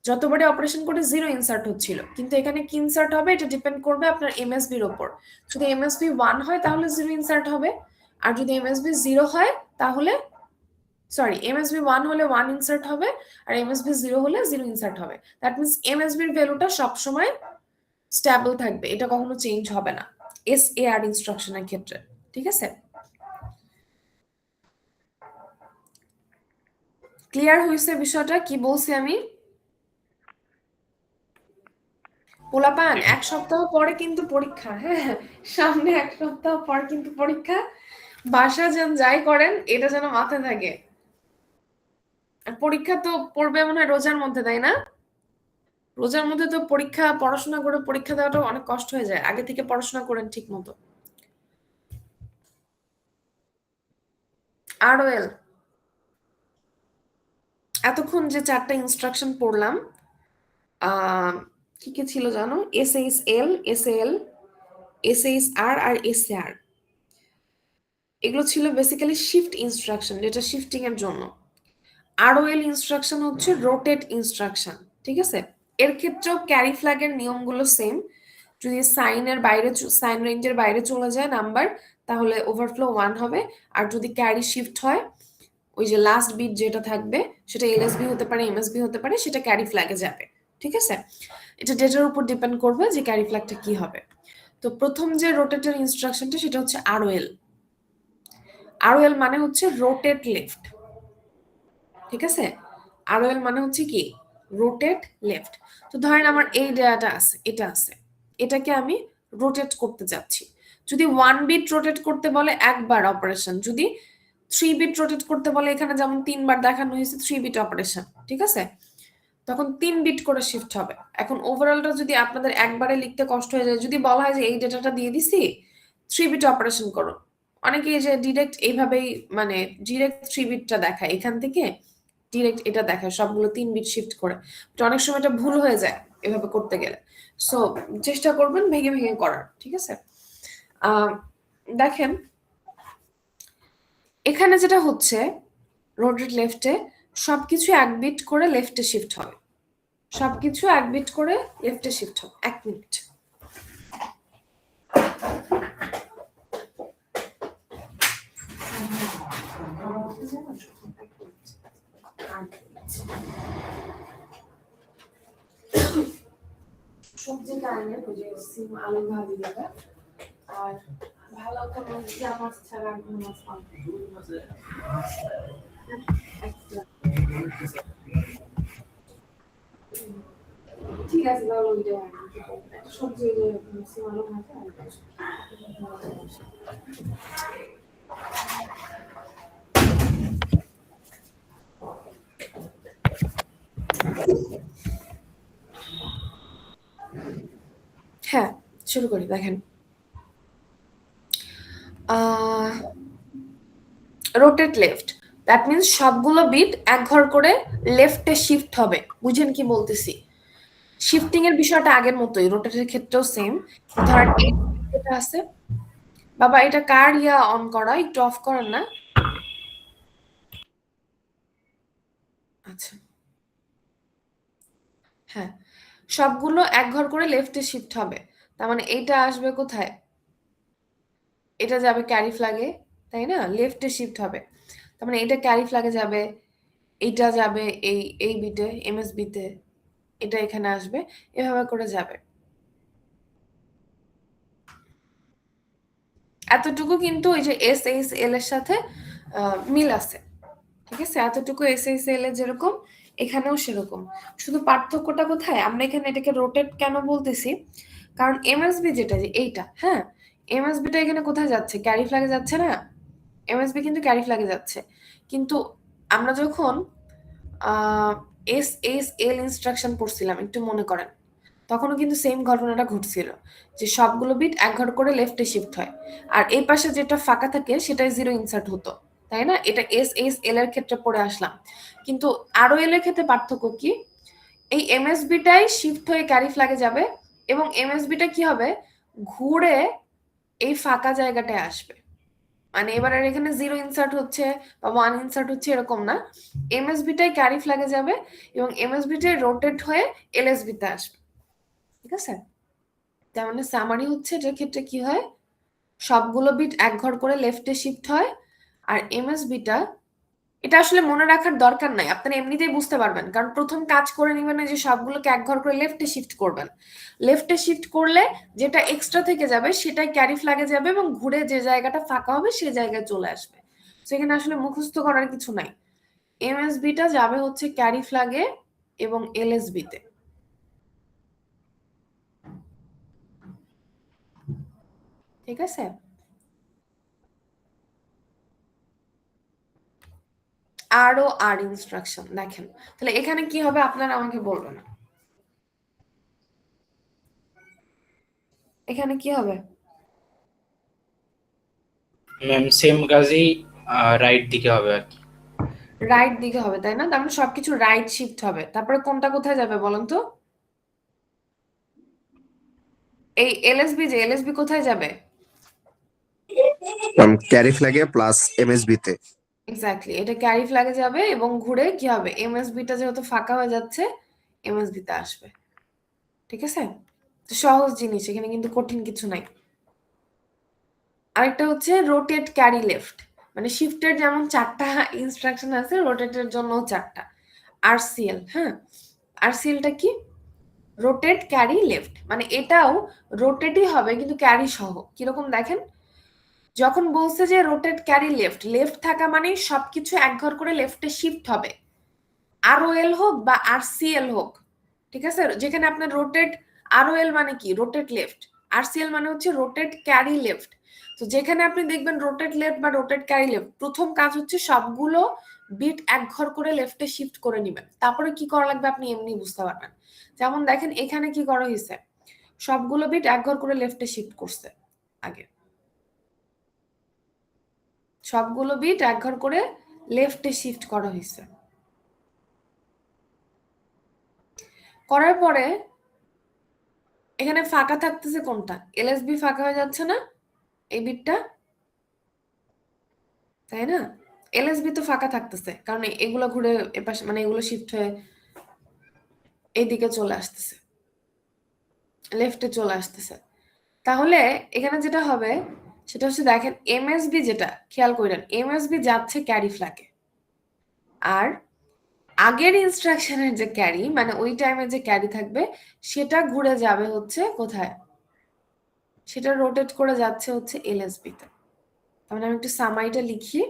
যতবারই অপারেশন করে 0 ইনসার্ট হচ্ছিল, কিন্তু এখানে কি ইনসার্ট হবে এটা ডিপেন্ড করবে আপনার এমএসবির উপর। যদি এমএসবি 1 হয় তাহলে 0 ইনসার্ট হবে, আর যদি এমএসবি 0 হয় তাহলে সরি এমএসবি 1 হলে 1 ইনসার্ট হবে, আর এমএসবি 0 হলে 0 ইনসার্ট হবে। দ্যাট মিন্স এমএসবির ভ্যালুটা সবসময় স্টেবল থাকবে, এটা কখনো চেঞ্জ হবে না এসএআর ইনস্ট্রাকশনের ক্ষেত্রে। ঠিক আছে, ক্লিয়ার হয়েছে বিষয়টা কি বলছি আমি? পোলাপান 1 সপ্তাহ পরে কিন্তু পরীক্ষা, হ্যাঁ সামনে 1 সপ্তাহ পর কিন্তু পরীক্ষা। বাসা যেন যাই করেন এটা যেন মাথায় থাকে। আর পরীক্ষা তো পড়বে মনে হয় রোজার মধ্যে, তাই না? রোজার মধ্যে তো পরীক্ষা, পড়াশোনা করে পরীক্ষা দেওয়াটা অনেক কষ্ট হয়ে যায়, আগে থেকে পড়াশোনা করেন ঠিক মতো। আরওএল এতক্ষণ যে 4টা ইনস্ট্রাকশন পড়লাম, কি কি ছিল জানো? এসএইচএল, এসএল, এসএইচআর আর এসএআর, এগুলো ছিল বেসিক্যালি শিফট ইনস্ট্রাকশন, যেটা শিফটিং এর জন্য। আরওএল ইনস্ট্রাকশন হচ্ছে রোটেট ইনস্ট্রাকশন। ঠিক আছে, এর ক্ষেত্রেও ক্যারি ফ্ল্যাগের নিয়মগুলো সেম। যদি সাইনের বাইরে, সাইন রেঞ্জের বাইরে চলে যায় নাম্বার, তাহলে ওভারফ্লো 1 হবে। আর যদি ক্যারি শিফট হয়, ওই যে লাস্ট বিট যেটা থাকবে সেটা এলএসবি হতে পারে, এমএসবি হতে পারে, সেটা ক্যারি ফ্ল্যাগে যাবে। ঠিক আছে, এটা ডেটার উপর ডিপেন্ড করবে যে ক্যারি ফ্ল্যাগটা কি হবে। তো প্রথম যে রোটেটের ইনস্ট্রাকশনটা সেটা হচ্ছে আরওএল। আরওএল মানে হচ্ছে রোটেট লেফট। ঠিক আছে, আরওএল মানে হচ্ছে কি রোটেট লেফট। তো ধরেন আমার এই ডেটাটা আছে, এটা আছে, এটাকে আমি রোটেট করতে যাচ্ছি। যদি 1 বিট রোটেট করতে বলে একবার অপারেশন, যদি 3 বিট রোটেট করতে বলে, এখানে যেমন 3 বার দেখানো হয়েছে 3 বিট অপারেশন, ঠিক আছে, তখন 3 বিট করে শিফট হবে। এখন ওভারঅলটা যদি আপনাদের একবারে লিখতে কষ্ট হয়ে যায়, যদি বলা হয় যে এই ডেটাটা দিয়ে দিছি 3 বিট অপারেশন করো, অনেকে যে ডিরেক্ট এইভাবেই মানে ডিরেক্ট 3 বিটটা দেখায়, এখান থেকে ডিরেক্ট এটা দেখায় সবগুলো 3 বিট শিফট করে, তো অনেক সময় এটা ভুল হয়ে যায় এভাবে করতে গেলে। সো চেষ্টা করবেন ভেঙে ভেঙে করার। ঠিক আছে, দেখেন এখানে যেটা হচ্ছে রোটেট লেফটে সবকিছু 1 বিট করে লেফটে শিফট হবে, সবকিছু 1 বিট করে লেফটে শিফট হবে। 1 মিনিট। সবজিটা আনে বুঝে সিম আলু ভাজি দেবে, আর ভালো কোনো ইয়া মাছ ছাড়া কোনো মাছ পাবে ঠিক আছে, ভালো ওইটা সবজি সিম আলু ভাজি। হ্যাঁ শুরু করি। দেখেন রোটেট লেফট, দ্যাট মিন্স সবগুলো বিট 1 ঘর করে লেফটে শিফট হবে। বুঝেন কি বলতেছি? শিফটিং এর বিষয়টা আগের মতোই, রোটেটের ক্ষেত্রেও সেম। ধরেন এটা আছে, বাবা এটা কার ইয়া অন করা, একটু অফ করেন না। আচ্ছা হ্যাঁ, সবগুলো 1 ঘর করে লেফটে শিফট হবে, তার মানে এইটা আসবে কোথায়? এটা যাবে ক্যারি ফ্ল্যাগে, তাই না? লেফটে শিফট হবে, তার মানে এটা ক্যারি ফ্ল্যাগে যাবে, এইটা যাবে এই বিটে এমএসবি তে, এটা এখানে আসবে, এভাবে করে যাবে। এতটুকু কিন্তু ওই যে এসএইচএল এর সাথে মিল আছে। ঠিক আছে, এতটুকু এসএইচএল এর যেরকম এখানেও সেরকম। শুধু পার্থক্যটা কোথায়? আমরা এখানে এটাকে রোটেট কেন বলতেছি, কারণ এমএসবি যেটা যে এইটা, হ্যাঁ এমএসবিটা এখানে কোথায় যাচ্ছে? ক্যারি ফ্ল্যাগে যাচ্ছে না? এমএসবি কিন্তু ক্যারি ফ্ল্যাগে যাচ্ছে, কিন্তু আমরা যখন এসএইচএল ইনস্ট্রাকশন পড়ছিলাম একটু মনে করেন, তখনও কিন্তু সেম ঘটনাটা ঘটছিল, যে সবগুলো বিট 1 ঘর করে লেফটে শিফট হয়, আর এই পাশে যেটা ফাঁকা থাকে সেটাই 0 ইনসার্ট হতো, তাই না? এটা এসএইচএল এর ক্ষেত্রে পড়ে আসলাম। কিন্তু আরওএল এর ক্ষেত্রে পার্থক্য কি? এই এমএসবিটাই শিফট হয়ে ক্যারি ফ্ল্যাগে যাবে, এবং এমএসবিটা কি হবে? ঘুরে এই ফাঁকা জায়গাটায় আসবে। মানে এবার আর এখানে 0 ইনসার্ট হচ্ছে বা 1 ইনসার্ট হচ্ছে এরকম না, এমএসবি টাই ক্যারি ফ্ল্যাগে যাবে এবং এমএসবি টাই রোটেট হয়ে এলএসবি তে আসবে। ঠিক আছে, তার মানে সামারি হচ্ছে এটার ক্ষেত্রে কি হয়, সবগুলো বিট এক ঘর করে লেফটে শিফট হয়, আর এমএসবিটা, এটা আসলে মনে রাখার দরকার নাই, আপনারা এমনিতেই বুঝতে পারবেন, কারণ প্রথম কাজ করে নেবেন যে সবগুলোকে এক ঘর করে লেফটে শিফট করবেন। লেফটে শিফট করলে যেটা এক্সট্রা থেকে যাবে সেটাই ক্যারি ফ্ল্যাগে যাবে এবং ঘুরে যে জায়গাটা ফাঁকা হবে সেই জায়গায় চলে আসবে। সেখানে আসলে মুখস্থ করার কিছু নাই, এমএসবিটা যাবে হচ্ছে ক্যারি ফ্ল্যাগে এবং এলএসবিতে। ঠিক আছে, আরও আর ইনস্ট্রাকশন দেখেন, তাহলে এখানে কি হবে আপনারা আমাকে বলবেন, এখানে কি হবে? ম্যাম সেম কাজই রাইট দিকে হবে আর কি। রাইট দিকে হবে তাই না, তার মানে সবকিছু রাইট শিফট হবে, তারপরে কোনটা কোথায় যাবে বলেন তো? এই এলএসবি, যে এলএসবি কোথায় যাবে? ক্যারি ফ্ল্যাগে প্লাস এমএসবি তে। এক্স্যাক্টলি, এটা ক্যারি ফ্ল্যাগে যাবে এবং ঘুরে কি হবে, এমএসবিটা যেহেতু ফাঁকা হয়ে যাচ্ছে এমএসবি তে আসবে। ঠিক আছে, তো সহজ জিনিস, এখানে কিন্তু কঠিন কিছু নাই। আরেকটা হচ্ছে রোটেট ক্যারি লেফট, মানে শিফটের যেমন 4টা ইনস্ট্রাকশন আছে, রোটেটের জন্য 4টা। আরসিএল, হ্যাঁ, আরসিএলটা কি? রোটেট ক্যারি লেফট, মানে এটাও রোটেটই হবে কিন্তু ক্যারি সহ। কিরকম দেখেন, যখন বলছে যে রোটেট ক্যারি লেফট, লেফট থাকা মানে সবকিছু এক ঘর করে লেফটে শিফট হবে, আরওএল হোক বা আরসিএল হোক। ঠিক আছে, যেখানে আপনার রোটেট, আরওএল মানে কি, রোটেট লেফট, আরসিএল মানে হচ্ছে রোটেট ক্যারি লেফট। তো যেখানে আপনি দেখবেন রোটেট লেফট বা রোটেট ক্যারি লেফট, প্রথম কাজ হচ্ছে সবগুলো বিট এক ঘর করে লেফটে শিফট করে নেবেন, তারপরে কি করা লাগবে আপনি এমনি বুঝতে পারবেন। যেমন দেখেন এখানে কি করা হয়েছে, সবগুলো বিট এক ঘর করে লেফটে শিফট করছে, আগে সবগুলো বিট এক ঘর করে লেফটে শিফট করা হয়েছে, করার পরে এখানে ফাঁকা থাকতেছে কোনটা, এলএসবি ফাঁকা হয়ে যাচ্ছে না এই বিটটা, তাই না? এলএসবি তো ফাঁকা থাকতেছে কারণ এগুলো ঘুরে এপাশে, মানে এগুলো শিফট হয়ে এইদিকে চলে আসতেছে, লেফটে চলে আসতেছে। তাহলে এখানে যেটা হবে সেটা হচ্ছে দেখেন এমএসবি, যেটা খেয়াল করেন এমএসবি যাচ্ছে ক্যারি ফ্ল্যাগে, আর আগের ইনস্ট্রাকশনের যে ক্যারি, মানে ওই টাইমে যে ক্যারি থাকবে সেটা ঘুরে যাবে হচ্ছে কোথায়, সেটা রোটেট করে যাচ্ছে হচ্ছে এলএসবি তে। তাহলে আমি একটু সামারিটা লিখি,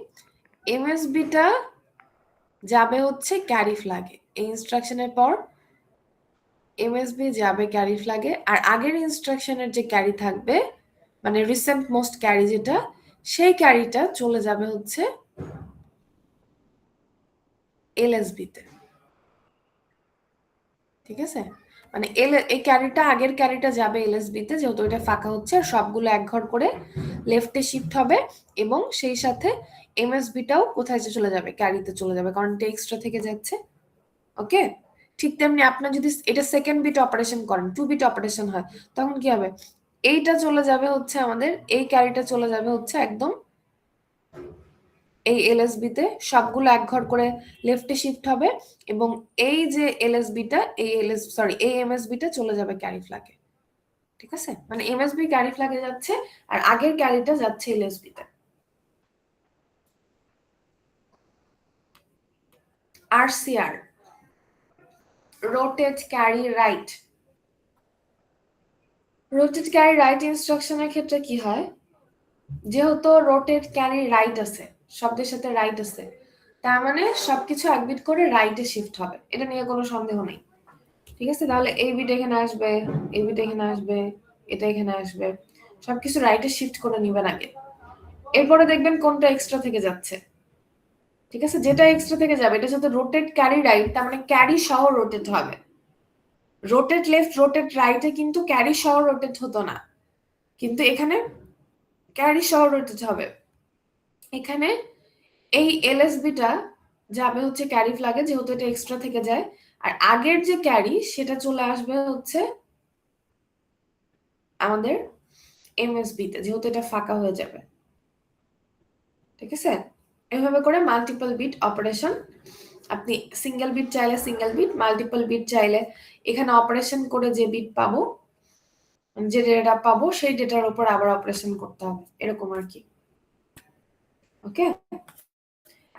এমএসবিটা যাবে হচ্ছে ক্যারি ফ্ল্যাগে, এই ইনস্ট্রাকশনের পর এমএসবি যাবে ক্যারি ফ্ল্যাগে, আর আগের ইনস্ট্রাকশনের যে ক্যারি থাকবে, মানে রিসেন্ট মোস্ট ক্যারি যেটা, সেই ক্যারিটা চলে যাবে হচ্ছে এলএসবি তে। ঠিক আছে, মানে এই ক্যারিটা, আগের ক্যারিটা যাবে এলএসবি তে, যেহেতু এটা ফাঁকা হচ্ছে, আর সবগুলো এক ঘর করে লেফটে শিফট হবে, এবং সেই সাথে এমএসবিটাও কোথায় চলে যাবে, ক্যারিতে চলে যাবে, কারণ এটা এক্সট্রা থেকে যাচ্ছে। ওকে, ঠিক তেমনি আপনার যদি এটা সেকেন্ড বিট অপারেশন করেন, 2 বিট অপারেশন হয়, তখন কি হবে, এইটা চলে যাবে হচ্ছে আমাদের, এই ক্যারিটা চলে যাবে হচ্ছে একদম এই এলএসবি তে, সবগুলো এক ঘর করে লেফটে শিফট হবে, এবং এই যে এলএসবিটা, এই এই এমএসবিটা চলে যাবে ক্যারি ফ্ল্যাগে। ঠিক আছে, মানে এমএসবি ক্যারি ফ্ল্যাগে যাচ্ছে আর আগের ক্যারিটা যাচ্ছে এলএসবি তে। RCR, rotate carry right. Rotate carry right ইনস্ট্রাকশনের ক্ষেত্রে কি হয়, যেহেতু রোটেট ক্যারি রাইট আছে, শব্দের সাথে রাইট আছে, তার মানে সবকিছু এক বিট করে রাইটে শিফট হবে, এটা নিয়ে কোনো সন্দেহ নেই। ঠিক আছে, তাহলে এই বিট এখানে আসবে, এই বিট এখানে আসবে, এটা এখানে আসবে, সবকিছু রাইটে শিফট করে নিবেন আগে, এরপরে দেখবেন কোনটা এক্সট্রা থেকে যাচ্ছে। ঠিক আছে, যেটা এক্সট্রা থেকে যাবে এটা যাতে রোটেট ক্যারি রাইট, তার মানে ক্যারি সহ রোটেট হবে। রোটেট লেফট, রোটেট রাইটে কিন্তু ক্যারি সহ রোটেট হতো না, কিন্তু এখানে ক্যারি সহ রোটেট হবে। এখানে এই এলএসবিটা যাবে হচ্ছে ক্যারি ফ্ল্যাগে, যেহেতু এটা এক্সট্রা থেকে যায়, আর আগের যে ক্যারি সেটা চলে আসবে হচ্ছে আমাদের এমএসবি তে, যেহেতু এটা ফাঁকা হয়ে যাবে। ঠিক আছে? এভাবে করে মাল্টিপল বিট অপারেশন, আপনি সিঙ্গেল বিট চাইলে সিঙ্গেল বিট, মাল্টিপল বিট চাইলে এখানে অপারেশন করে যে বিট পাবো, যে ডেটা পাবো সেই ডেটার উপর আবার অপারেশন করতে হবে, এরকম আর কি। ওকে,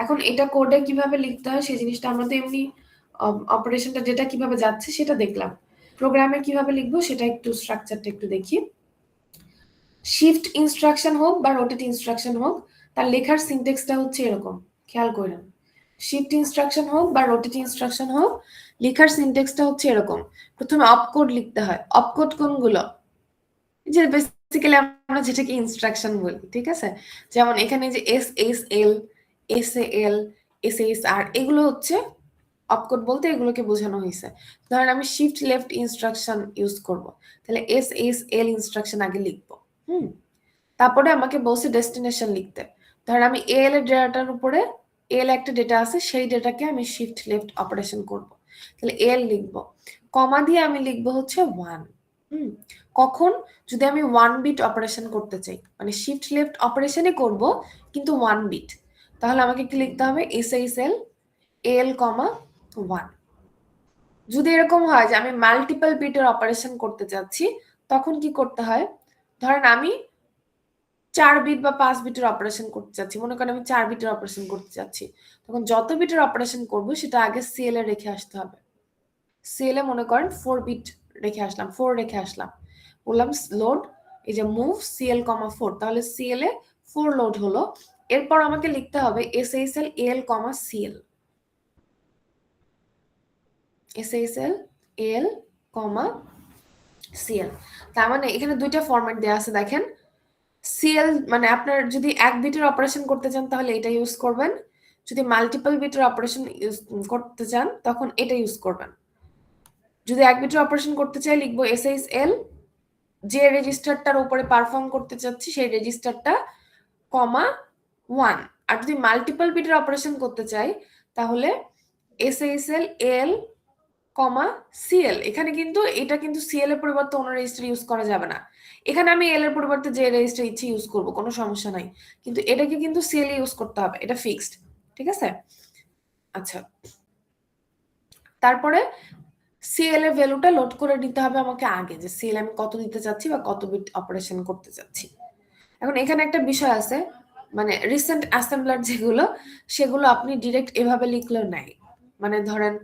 এখন এটা কোডে কিভাবে লিখতে হয় সেই জিনিসটা আমরা তো এমনি অপারেশনটা ডেটা কিভাবে যাচ্ছে সেটা দেখলাম, প্রোগ্রামে কিভাবে লিখবো সেটা একটু স্ট্রাকচারটা একটু দেখি। শিফট ইনস্ট্রাকশন হোক বা রোটেট ইনস্ট্রাকশন হোক, তার লেখার সিনট্যাক্সটা হচ্ছে এরকম, খেয়াল করেন। শিফট ইনস্ট্রাকশন হোক বা রোটেট ইনস্ট্রাকশন হোক, লেখার সিনট্যাক্সটা হচ্ছে এরকম। প্রথমে অপকোড লিখতে হয়। অপকোড কোনগুলো? যে বেসিক্যালি আমরা যেটাকে ইনস্ট্রাকশন বলি, ঠিক আছে? যেমন এখানে যে SSL, SAL, SASR এগুলো হচ্ছে অপকোড, বলতে এগুলোকে বোঝানো হয়েছে। ধরেন আমি শিফট লেফট ইনস্ট্রাকশন ইউজ করব, তাহলে SSL ইনস্ট্রাকশন আগে লিখবো। তারপরে আমাকে বলছে ডেস্টিনেশন লিখতে। ধরেন আমি AL এর ডেটার উপরে AL একটা ডেটা আছে, সেই ডেটাকে আমি শিফট লেফট অপারেশন করব, তাহলে AL লিখবো। কমা দিয়ে আমি লিখবো হচ্ছে 1। কখন? যদি আমি 1 বিট অপারেশন করতে চাই, মানে শিফট লেফট অপারেশনই করব কিন্তু 1 বিট, তাহলে আমাকে কি লিখতে হবে? SSL AL, 1। যদি এরকম হয় যে আমি মাল্টিপল বিটের অপারেশন করতে চাচ্ছি, তখন কি করতে হয়? ধরেন আমি 4 বিট বা 5 বিটের অপারেশন করতে চাচ্ছি, মনে করেন আমি 4 বিটের অপারেশন করতে চাচ্ছি, তখন যত বিটের অপারেশন করব সেটা আগে CL এ রেখে আসতে হবে। CL এ মনে করেন 4 বিট রেখে আসলাম, 4 রেখে আসলাম, বললাম লোড, এই যে মুভ CL, 4, তাহলে CL এ 4 লোড হলো। এরপর আমাকে লিখতে হবে SSL AL, CL, SSL AL, CL। তার মানে এখানে দুইটা ফরম্যাট দেওয়া আছে, দেখেন। CL মানে আপনার যদি 1 বিটের অপারেশন করতে চান তাহলে এটা ইউজ করবেন, যদি মাল্টিপল বিটের অপারেশন ইউজ করতে চান তখন এটা ইউজ করবেন। যদি 1 বিটের অপারেশন করতে চাই লিখবো SSL, যে রেজিস্টারটার উপরে পারফর্ম করতে চাচ্ছি সেই রেজিস্টারটা, 1। আর যদি মাল্টিপল বিটের অপারেশন করতে চাই তাহলে SSL AL, CL। এখানে কিন্তু এটা কিন্তু CL এর পরিবর্তে অন্য রেজিস্টার ইউজ করা যাবে না। এখানে আমি এল এর পরিবর্তে যে রেজিস্টার ইচ্ছে ইউজ করব, কোনো সমস্যা নাই, কিন্তু এটাকে কিন্তু CL ইউজ করতে হবে, এটা ফিক্সড, ঠিক আছে? আচ্ছা, তারপরে CL এর ভ্যালুটা লোড করে নিতে হবে আমাকে আগে, যে CL আমি কত দিতে চাচ্ছি বা কত বিট অপারেশন করতে চাচ্ছি। এখন এখানে একটা বিষয় আছে, মানে রিসেন্ট অ্যাসেম্বলার যেগুলো, সেগুলো আপনি ডিরেক্ট এভাবে লিখলেও নাই। মানে ধরেন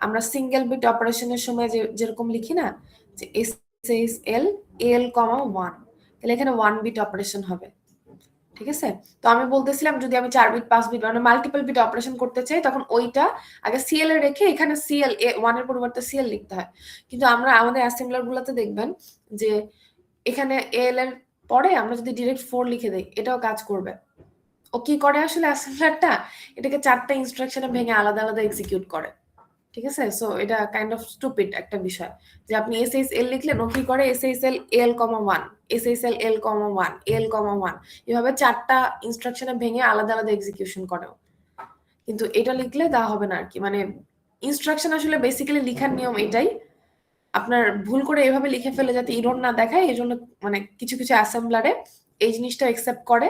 আমরা সিঙ্গেল বিট অপারেশনের সময় যেরকম লিখি না, যে SSL AL, 1, তাহলে এখানে 1 বিট অপারেশন হবে, ঠিক আছে? তো আমি বলতেছিলাম যদি আমি 4 বিট 5 বিট মানে মাল্টিপল বিট অপারেশন করতে চাই তখন ওইটা আগে CL এ রেখে এখানে CL 1 এর পরিবর্তে CL লিখতে হয়। কিন্তু আমরা আমাদের অ্যাসেম্বলার গুলোতে দেখবেন যে এখানে AL এর পরে আমরা যদি ডিরেক্ট 4 লিখে দেই এটাও কাজ করবে। ও কি করে আসলে অ্যাসেম্বলারটা? এটাকে 4টা ইনস্ট্রাকশনে ভেঙে আলাদা আলাদা এক্সিকিউট করে, ঠিক আছে? সো এটা কাইন্ড অফ স্টুপিড একটা বিষয়, যে আপনি SSL লিখলেন, ও কি করে SSL AL, 1, SSL AL, 1, AL, 1, এভাবে 4টা ইনস্ট্রাকশনে ভেঙে আলাদা আলাদা এক্সিকিউশন করে। কিন্তু এটা লিখলে তা হবে না আর কি। মানে ইনস্ট্রাকশন আসলে বেসিক্যালি লেখার নিয়ম এটাই, আপনার ভুল করে এভাবে লিখে ফেলে যাতে ইরর না দেখায়, এই জন্য মানে কিছু কিছু অ্যাসেম্বলারে এই জিনিসটা একসেপ্ট করে,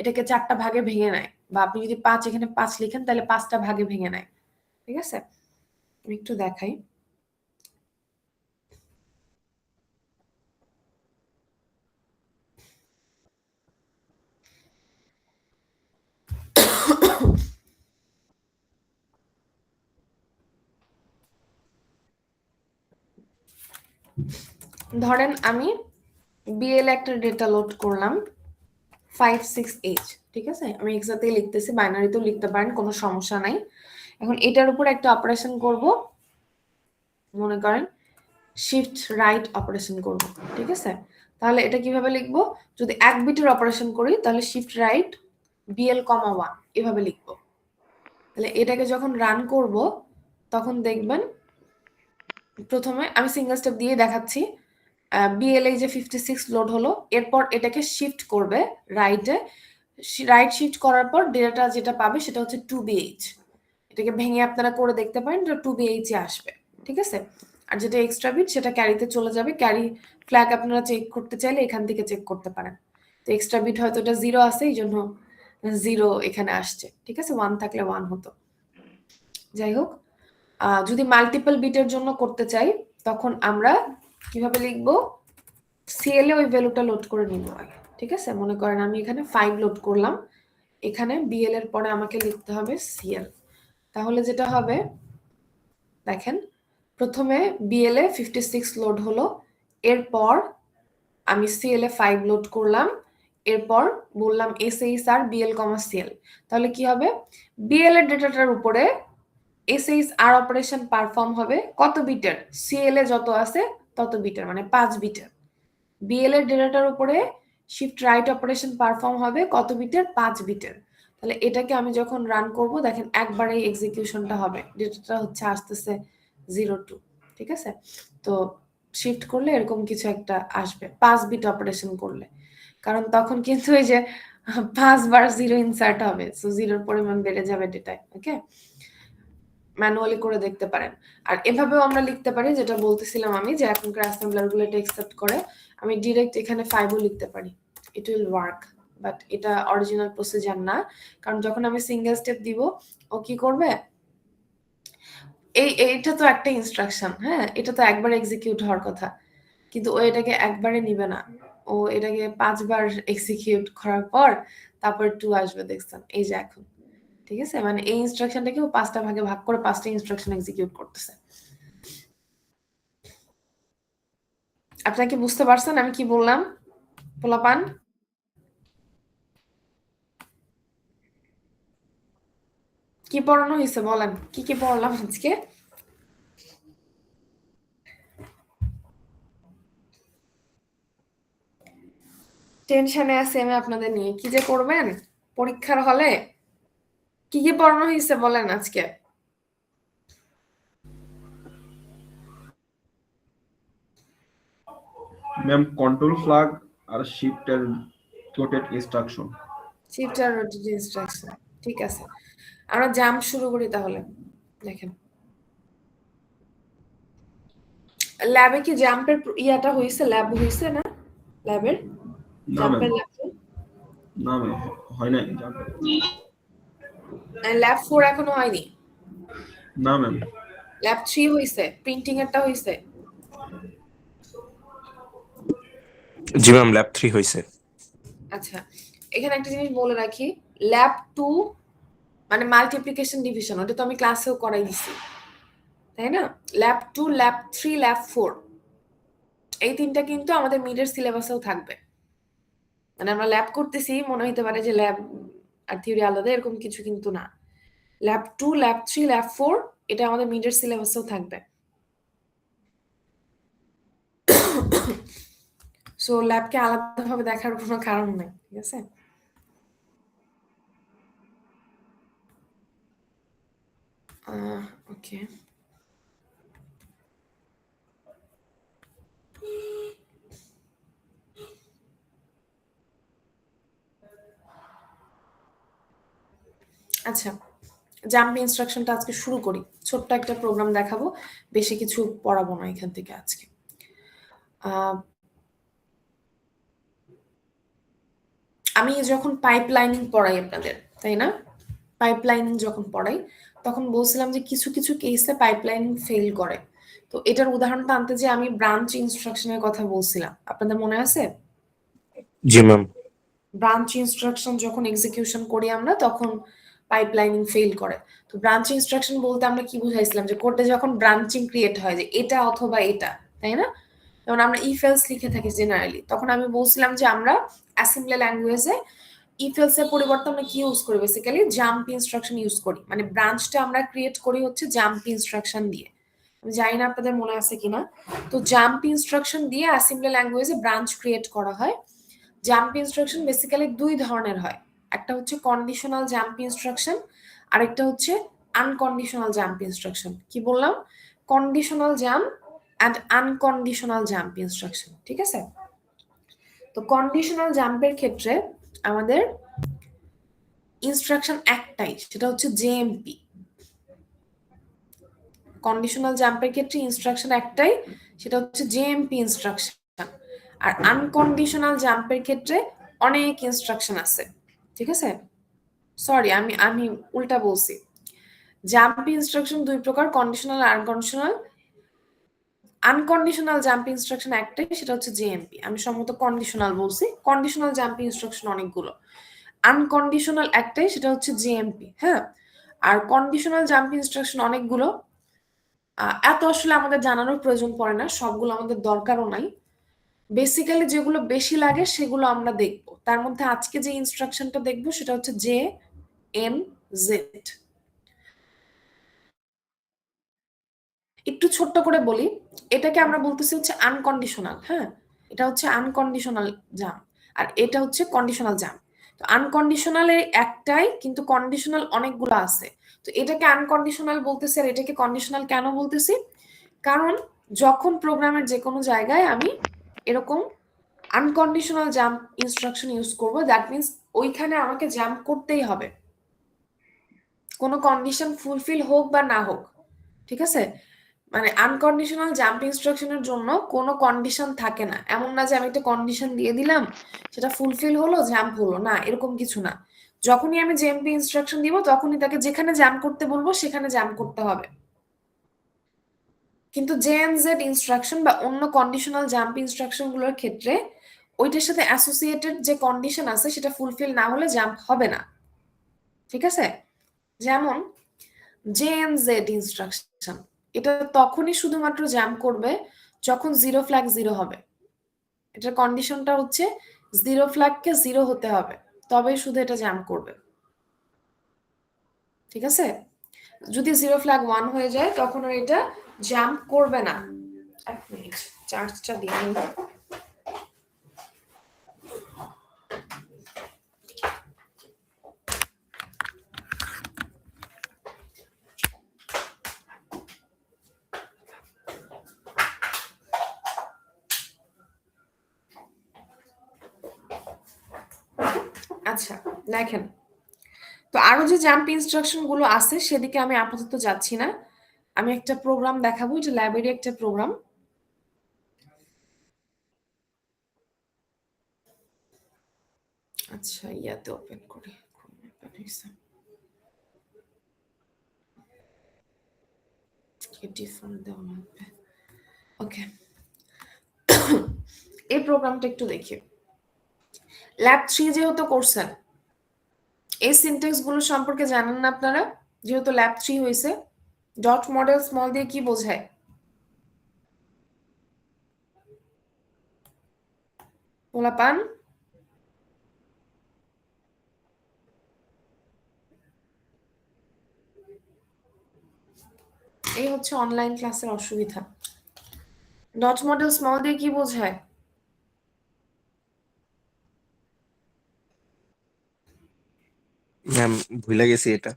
এটাকে 4টা ভাগে ভেঙে নেয়। বা আপনি যদি 5 এখানে 5 লিখেন তাহলে 5টা ভাগে ভেঙে নেয়, ঠিক আছে? আমি একটু দেখাই। ধরেন আমি BL একটা ডেটা লোড করলাম 568, ঠিক আছে? আমি একসাথেই লিখতেছি, বাইনারিতেও লিখতে পারেন, কোনো সমস্যা নাই। এখন এটার উপর একটা অপারেশন করব, মনে করেন শিফট রাইট অপারেশন করব, ঠিক আছে? তাহলে এটা কিভাবে লিখবো? যদি 1 বিটের অপারেশন করি তাহলে শিফট রাইট BL, 1 এভাবে লিখবো। তাহলে এটাকে যখন রান করব তখন দেখবেন, প্রথমে আমি সিঙ্গেল স্টেপ দিয়ে দেখাচ্ছি। BL এই যে 56 লোড হলো, এরপর এটাকে শিফট করবে রাইটে, রাইট শিফট করার পর ডেটা যেটা পাবে সেটা হচ্ছে 2BH। এটাকে ভেঙে আপনারা করে দেখতে পারেন, এটা 2BH এ আসবে, ঠিক আছে? আর যেটা এক্সট্রা বিট সেটা ক্যারিতে চলে যাবে। ক্যারি ফ্ল্যাগ আপনারা চেক করতে চাইলে এখান থেকে চেক করতে পারেন। তো এক্সট্রা বিট হয়তো এটা 0 আছে, এই জন্য 0 এখানে আসছে, ঠিক আছে, 1 থাকলে 1 হতো। যাই হোক, যদি মাল্টিপল বিটের জন্য করতে চাই তখন আমরা কিভাবে লিখবো, সিএল এ ওই ভ্যালুটা লোড করে নিব আগে, ঠিক আছে। মনে করেন আমি এখানে 5 লোড করলাম, এখানে বিএল এর পরে আমাকে লিখতে হবে সিএল। তাহলে যেটা হবে দেখেন, প্রথমে বিএল এ 56 লোড হলো, এরপর আমি সিএল এ 5 লোড করলাম, এরপর বললাম এসএইচ আর বিএল কমা সিএল। তাহলে কি হবে, বিএল এর ডেটাটার উপরে এসএইচ আর অপারেশন পারফর্ম হবে কত বিটের, সিএল এ যত আছে তত বিটের, মানে 5 বিটের। বিএল এর ডেটাটার উপরে শিফট রাইট অপারেশন পারফর্ম হবে কত বিটের, 5 বিটের। তাহলে এটাকে আমি যখন রান করব দেখেন একবারেই এক্সিকিউশনটা হবে, ডেটাটা হচ্ছে আসতেছে 02, ঠিক আছে। তো শিফট করলে এরকম কিছু একটা আসবে 5 বিট অপারেশন করলে, কারণ তখন কিন্তু এই যে 5 বার 0 ইনসার্ট হবে, সো 0-র পরিমাণ বেড়ে যাবে ডেটায়। ওকে, ম্যানুয়ালি করে দেখতে পারেন। আর এভাবেও আমরা লিখতে পারি, যেটা বলতেছিলাম আমি, যে এখনকার অ্যাসেম্বলারগুলো এটা অ্যাকসেপ্ট করে, আমি ডিরেক্ট এখানে 5ও লিখতে পারি, ইট উইল ওয়ার্ক, বাট এটা অরিজিনাল প্রসিজার না। কারণ যখন আমি সিঙ্গেল স্টেপ দিব, ও কি করবে, এইটা তো একটা ইনস্ট্রাকশন, হ্যাঁ, এটা তো একবার এক্সিকিউট হওয়ার কথা, কিন্তু ও এটাকে একবারে নিবে না, ও এটাকে 5 বার এক্সিকিউট করার পর তারপর 2 আসবে, দেখছেন এই যে এখন, ঠিক আছে। মানে এই ইনস্ট্রাকশনটাকে ও 5টা ভাগে ভাগ করে 5টা ইনস্ট্রাকশন এক্সিকিউট করতেছে। আপনারা কি বুঝতে পারছেন আমি কি বললাম পোলাপান? কি পড়ানো হয়েছে বলেন, কি কি পড়লাম আজকে? টেনশনে আছি আমি আপনাদের নিয়ে, কি যে করবেন পরীক্ষার হলে। কি কি পড়ানো হয়েছে বলেন আজকে? ম্যাম কন্ট্রোল ফ্ল্যাগ আর শিফট এর রোটেট ইনস্ট্রাকশন। শিফট আর রোটেট ইনস্ট্রাকশন, ঠিক আছে। আমরা জাম্প শুরু করি তাহলে। দেখেন ল্যাবে কি জাম্পের ইয়াটা হইছে, ল্যাব হইছে না ল্যাবের, না জাম্পের ম্যাম, ল্যাব? না ম্যাম হয় নাই জাম্প। ল্যাব 4 এখনো হয়নি? না ম্যাম। ল্যাব 3 হইছে, প্রিন্টিং এরটা হইছে? জি ম্যাম, ল্যাব 3 হয়েছে। আচ্ছা, এখানে একটা জিনিস বলে রাখি, ল্যাব 2 মানে মাল্টিপ্লিকেশন ডিভিশন, ওটা তো আমি ক্লাসেও করাই দিছি, তাই না? ল্যাব 2, ল্যাব 3, ল্যাব 4 এই তিনটা কিন্তু আমাদের মিডের সিলেবাসেও থাকবে। মানে আমরা ল্যাব করতেছি মনে হইতে পারে যে ল্যাব আর থিওরি আলাদা, এরকম কিছু কিন্তু না। ল্যাব 2, ল্যাব 3, ল্যাব 4 এটা আমাদের মিডের সিলেবাসেও থাকবে। সো ল্যাবকে আলাদাভাবে দেখার কোনো কারণ নেই, ঠিক আছে। ওকে, আচ্ছা, জাম্প ইনস্ট্রাকশনটা আজকে শুরু করি। ছোট্ট একটা প্রোগ্রাম দেখাবো, বেশি কিছু পড়াবো না এখান থেকে আজকে। আমি যখন পাইপলাইনিং পড়াই আপনাদের, তাই না, পাইপলাইনিং যখন পড়াই তখন বলছিলাম যে কিছু কিছু কেসে পাইপলাইনিং ফেল করে। তো এটার উদাহরণটা আনতে যে আমি ব্রাঞ্চ ইনস্ট্রাকশনের কথা বলছিলাম, আপনাদের মনে আছে? জি ম্যাম। ব্রাঞ্চ ইনস্ট্রাকশন যখন এক্সিকিউশন করি আমরা তখন পাইপলাইনিং ফেল করে। তো ব্রাঞ্চ ইনস্ট্রাকশন বলতে আমরা কি বুঝাইছিলাম, যে কোডে যখন ব্রাঞ্চিং ক্রিয়েট হয় যে এটা অথবা এটা, তাই না, যেমন আমরা ইফ এলস লিখে থাকি জেনারেলি, তখন আমি বলছিলাম যে আমরা অ্যাসেম্বলি ল্যাঙ্গুয়েজে ইফ এলস এর পরিবর্তে আমরা কি ইউজ করি, বেসিক্যালি জাম্প ইনস্ট্রাকশন ইউজ করি। মানে ব্রাঞ্চটা আমরা ক্রিয়েট করি হচ্ছে জাম্প ইনস্ট্রাকশন দিয়ে। আমি জানি না আপনাদের মনে আছে কিনা। তো জাম্প ইনস্ট্রাকশন দিয়ে অ্যাসেম্বলি ল্যাঙ্গুয়েজে ব্রাঞ্চ ক্রিয়েট করা হয়। জাম্প ইনস্ট্রাকশন বেসিক্যালি দুই ধরনের হয়, একটা হচ্ছে কন্ডিশনাল জাম্প ইনস্ট্রাকশন, আরেকটা হচ্ছে আনকন্ডিশনাল জাম্প ইনস্ট্রাকশন। কি বললাম, conditional jump and unconditional jump instruction, ঠিক আছে। তো কন্ডিশনাল জাম্পের ক্ষেত্রে আমাদের ইনস্ট্রাকশন একটাই, সেটা হচ্ছে জেএমপি। কন্ডিশনাল জাম্পের ক্ষেত্রে ইনস্ট্রাকশন একটাই, সেটা হচ্ছে জেএমপি ইনস্ট্রাকশন। আর আনকন্ডিশনাল জাম্পের ক্ষেত্রে অনেক ইনস্ট্রাকশন আছে, ঠিক আছে। সরি, আমি উল্টা বলছি। জাম্প ইনস্ট্রাকশন দুই প্রকার, কন্ডিশনাল আর আনকন্ডিশনাল। আনকন্ডিশনাল জাম্প ইনস্ট্রাকশন একটাই, সেটা হচ্ছে জেএমপি। আমি সম্ভবত কন্ডিশনাল বলছি। কন্ডিশনাল জাম্প ইনস্ট্রাকশন অনেকগুলো, আনকন্ডিশনাল একটাই, সেটা হচ্ছে জেএমপি। হ্যাঁ, আর কন্ডিশনাল জাম্প ইনস্ট্রাকশন অনেকগুলো। এত আসলে আমাদের জানানোর প্রয়োজন পড়ে না, সবগুলো আমাদের দরকারও নাই। বেসিক্যালি যেগুলো বেশি লাগে সেগুলো আমরা দেখব। তার মধ্যে আজকে যে ইনস্ট্রাকশনটা দেখব সেটা হচ্ছে JMZ। একটু ছোট্ট করে বলি, এটাকে আমরা বলতেছি হচ্ছে আনকন্ডিশনাল। হ্যাঁ, এটা হচ্ছে আনকন্ডিশনাল জাম্প, আর এটা হচ্ছে কন্ডিশনাল জাম্প। তো আনকন্ডিশনাল একটাই, কিন্তু কন্ডিশনাল অনেকগুলো আছে। তো এটাকে আনকন্ডিশনাল বলতেছি, আর এটাকে কন্ডিশনাল কেন বলতেছি? কারণ যখন প্রোগ্রামের যে কোনো জায়গায় আমি এরকম আনকন্ডিশনাল জাম্প ইনস্ট্রাকশন ইউজ করব, দ্যাট মিন্স ওইখানে আমাকে জাম্প করতেই হবে, কোনো কন্ডিশন ফুলফিল হোক বা না হোক। ঠিক আছে, মানে আনকন্ডিশনাল জাম্প ইনস্ট্রাকশনের জন্য কোনো কন্ডিশন থাকে না। এমন না যে আমি একটা কন্ডিশন দিয়ে দিলাম, সেটা ফুলফিল হলো, জাম্প হলো না, এরকম কিছু না। যখনই আমি জেএমপি ইনস্ট্রাকশন দিব, তখনই তাকে যেখানে জাম্প করতে বলবো সেখানে জাম্প করতে হবে। কিন্তু জেএনজেড ইনস্ট্রাকশন বা অন্য কন্ডিশনাল জাম্প ইনস্ট্রাকশন গুলোর ক্ষেত্রে ওইটার সাথে অ্যাসোসিয়েটেড যে কন্ডিশন আছে সেটা ফুলফিল না হলে জাম্প হবে না। ঠিক আছে, যেমন জেএনজেড ইনস্ট্রাকশন, এটা তখনই শুধুমাত্র জাম্প করবে যখন জিরো ফ্ল্যাগ জিরো হবে। এটার কন্ডিশনটা হচ্ছে জিরো ফ্ল্যাগকে জিরো হতে হবে, তবেই শুধু এটা জাম্প করবে। ঠিক আছে, যদি জিরো ফ্ল্যাগ 1 হয়ে যায় তখন আর এটা জাম্প করবে না। এক মিনিট, চার্জটা দিয়ে নিই। আচ্ছা দেখেন, তো আরো যে জাম্প ইনস্ট্রাকশন গুলো আছে সেদিকে আমি আপাতত যাচ্ছি না। আমি একটা প্রোগ্রাম দেখাবো, এটা ল্যাবেরই একটা প্রোগ্রাম। আচ্ছা, ইয়াতে ওপেন করি, ওকে। এই প্রোগ্রামটা একটু দেখি। ল্যাব 3 যেহেতু করছেন, এই সিনট্যাক্স গুলো সম্পর্কে জানেন না আপনারা? যেহেতু ল্যাব 3 হয়েছে, ডট মডেল স্মল দিয়ে কি বোঝায়? পোলাপান, এই হচ্ছে অনলাইন ক্লাসের অসুবিধা। ডট মডেল স্মল দিয়ে কি বোঝায়? ম্যাম ভুলে গেছি এটা।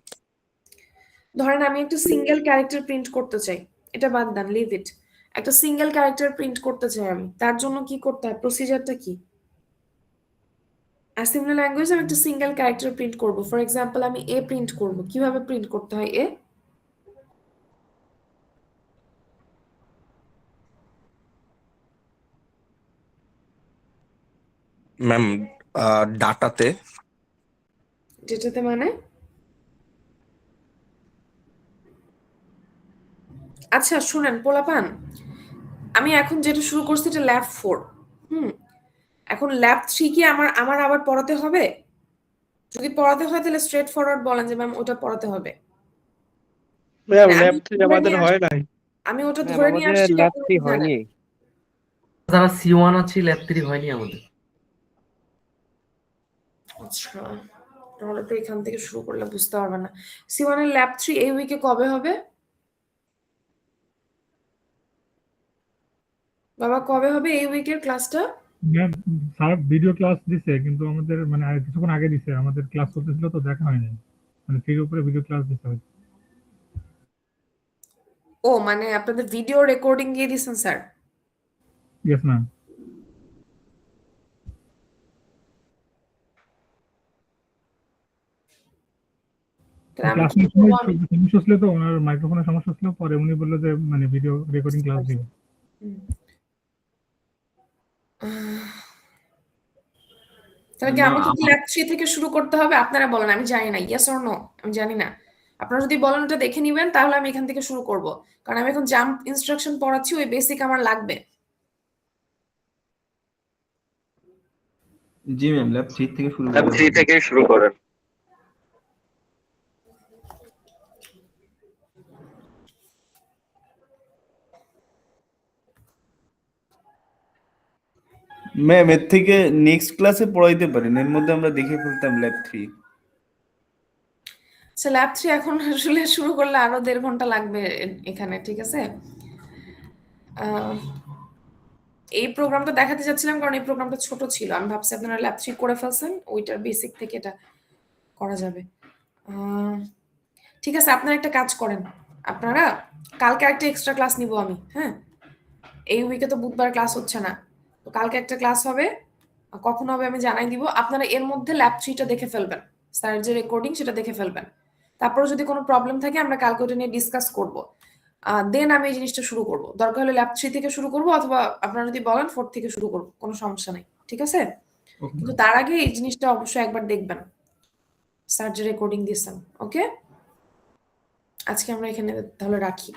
ধরেন আমি একটা সিঙ্গেল ক্যারেক্টার প্রিন্ট করতে চাই, এটা বাদ দেন, লিভ ইট। একটা সিঙ্গেল ক্যারেক্টার প্রিন্ট করতে চাই আমি, তার জন্য কি করতে হয়, প্রসিজারটা কি? অ্যাসেম্বলি ল্যাঙ্গুয়েজে আমি একটা সিঙ্গেল ক্যারেক্টার প্রিন্ট করব। ফর এক্সাম্পল আমি এ প্রিন্ট করব, কিভাবে প্রিন্ট করতে হয় এ? ম্যাম ডাটাতে যেটাতে মানে? আচ্ছা শুনেন পোলাপান, আমি এখন যেটা শুরু করছি এটা ল্যাব 4। এখন ল্যাব 3 কি আমার আমার আবার পড়াতে হবে? যদি পড়াতে হয় তাহলে স্ট্রেট ফরওয়ার্ড বলেন যে ম্যাম ওটা পড়াতে হবে। ম্যাম মানে ল্যাব 3 আমাদের হয় নাই। আমি ওটা ম্যাম ধরে নিয়ে আমাদের আসছি, ল্যাব আপনারা 3 কি জানেন? হয়নি। যারা C1 আছে ল্যাব 3 হয়নি আমাদের। আচ্ছা, তাহলে তো এখান থেকে শুরু করলে বুঝতে পারবে না। C1 এর ল্যাব 3 এই উইকে কবে হবে? বাবা কবে হবে এই উইকের ক্লাসটা? ম্যাম স্যার ভিডিও ক্লাস দিছে, কিন্তু আমাদের মানে আর কিছুক্ষণ আগে দিছে, আমাদের ক্লাস চলতেছিল তো দেখা হয়নি। মানে ফ্রির উপরে ভিডিও ক্লাস দিতে হয়। ও মানে আপনাদের ভিডিও রেকর্ডিং দিয়ে দিয়েছেন স্যার? Yes ma'am. তাহলে আমি ক্লাস কি নিয়ে করবো? আমি সমস্যা ছিল তো, ওনার মাইক্রোফোনের সমস্যা ছিল, পরে উনি বললো যে মানে ভিডিও রেকর্ডিং ক্লাস দিবে। হুম। তাহলে কি না, আমাকে কি ল্যাব 3 থেকে শুরু করতে হবে? আপনারা বলেন, আমি জানি না। Yes or no? আমি জানি না। আপনারা যদি বলেন ওটা দেখে নিবেন তাহলে আমি এখান থেকে শুরু করব, কারণ আমি এখন জাম্প ইনস্ট্রাকশন পড়াচ্ছি, ওই বেসিক আমার লাগবে। জি ম্যাম, ল্যাব 3 থেকে শুরু ল্যাব করলে 3 হবে। থেকে শুরু করেন। ম্যাম এর থেকে নেক্সট ক্লাসে পড়াইতে পারেন, এর মধ্যে আমরা দেখে ফেলতাম ল্যাব 3। সো ল্যাব 3 এখন আসলে শুরু করলে আরো 1.5 ঘন্টা লাগবে এখানে, ঠিক আছে? আহ, এই প্রোগ্রামটা দেখাতে যাচ্ছিলাম কারণ এই প্রোগ্রামটা ছোট ছিল। আমি ভাবছি আপনারা ল্যাব 3 করে ফেলছেন, ওইটার বেসিক থেকে এটা করা যাবে। ঠিক আছে, আপনারা একটা কাজ করেন, আপনারা কালকে একটা এক্সট্রা ক্লাস নিব আমি, হ্যাঁ? এই উইকে তো বুধবার ক্লাস হচ্ছে না, তো কালকে একটা ক্লাস হবে। কখন হবে আমি জানাই দিব। আপনারা এর মধ্যে ল্যাব 3টা দেখে ফেলবেন, স্যারের যে রেকর্ডিং সেটা দেখে ফেলবেন। তারপরে যদি কোনো প্রবলেম থাকে আমরা কালকে ওটা নিয়ে ডিসকাস করব। দেন আমি এই জিনিসটা শুরু করব। দরকার হলে ল্যাব 3 থেকে শুরু করব, অথবা আপনারা যদি বলেন 4 থেকে শুরু করব, কোনো সমস্যা নাই, ঠিক আছে? ওকে কিন্তু তার আগে এই জিনিসটা অবশ্যই একবার দেখবেন, স্যার যে রেকর্ডিং দিয়েছেন। ওকে, আজকে আমরা এখানে তাহলে রাখি।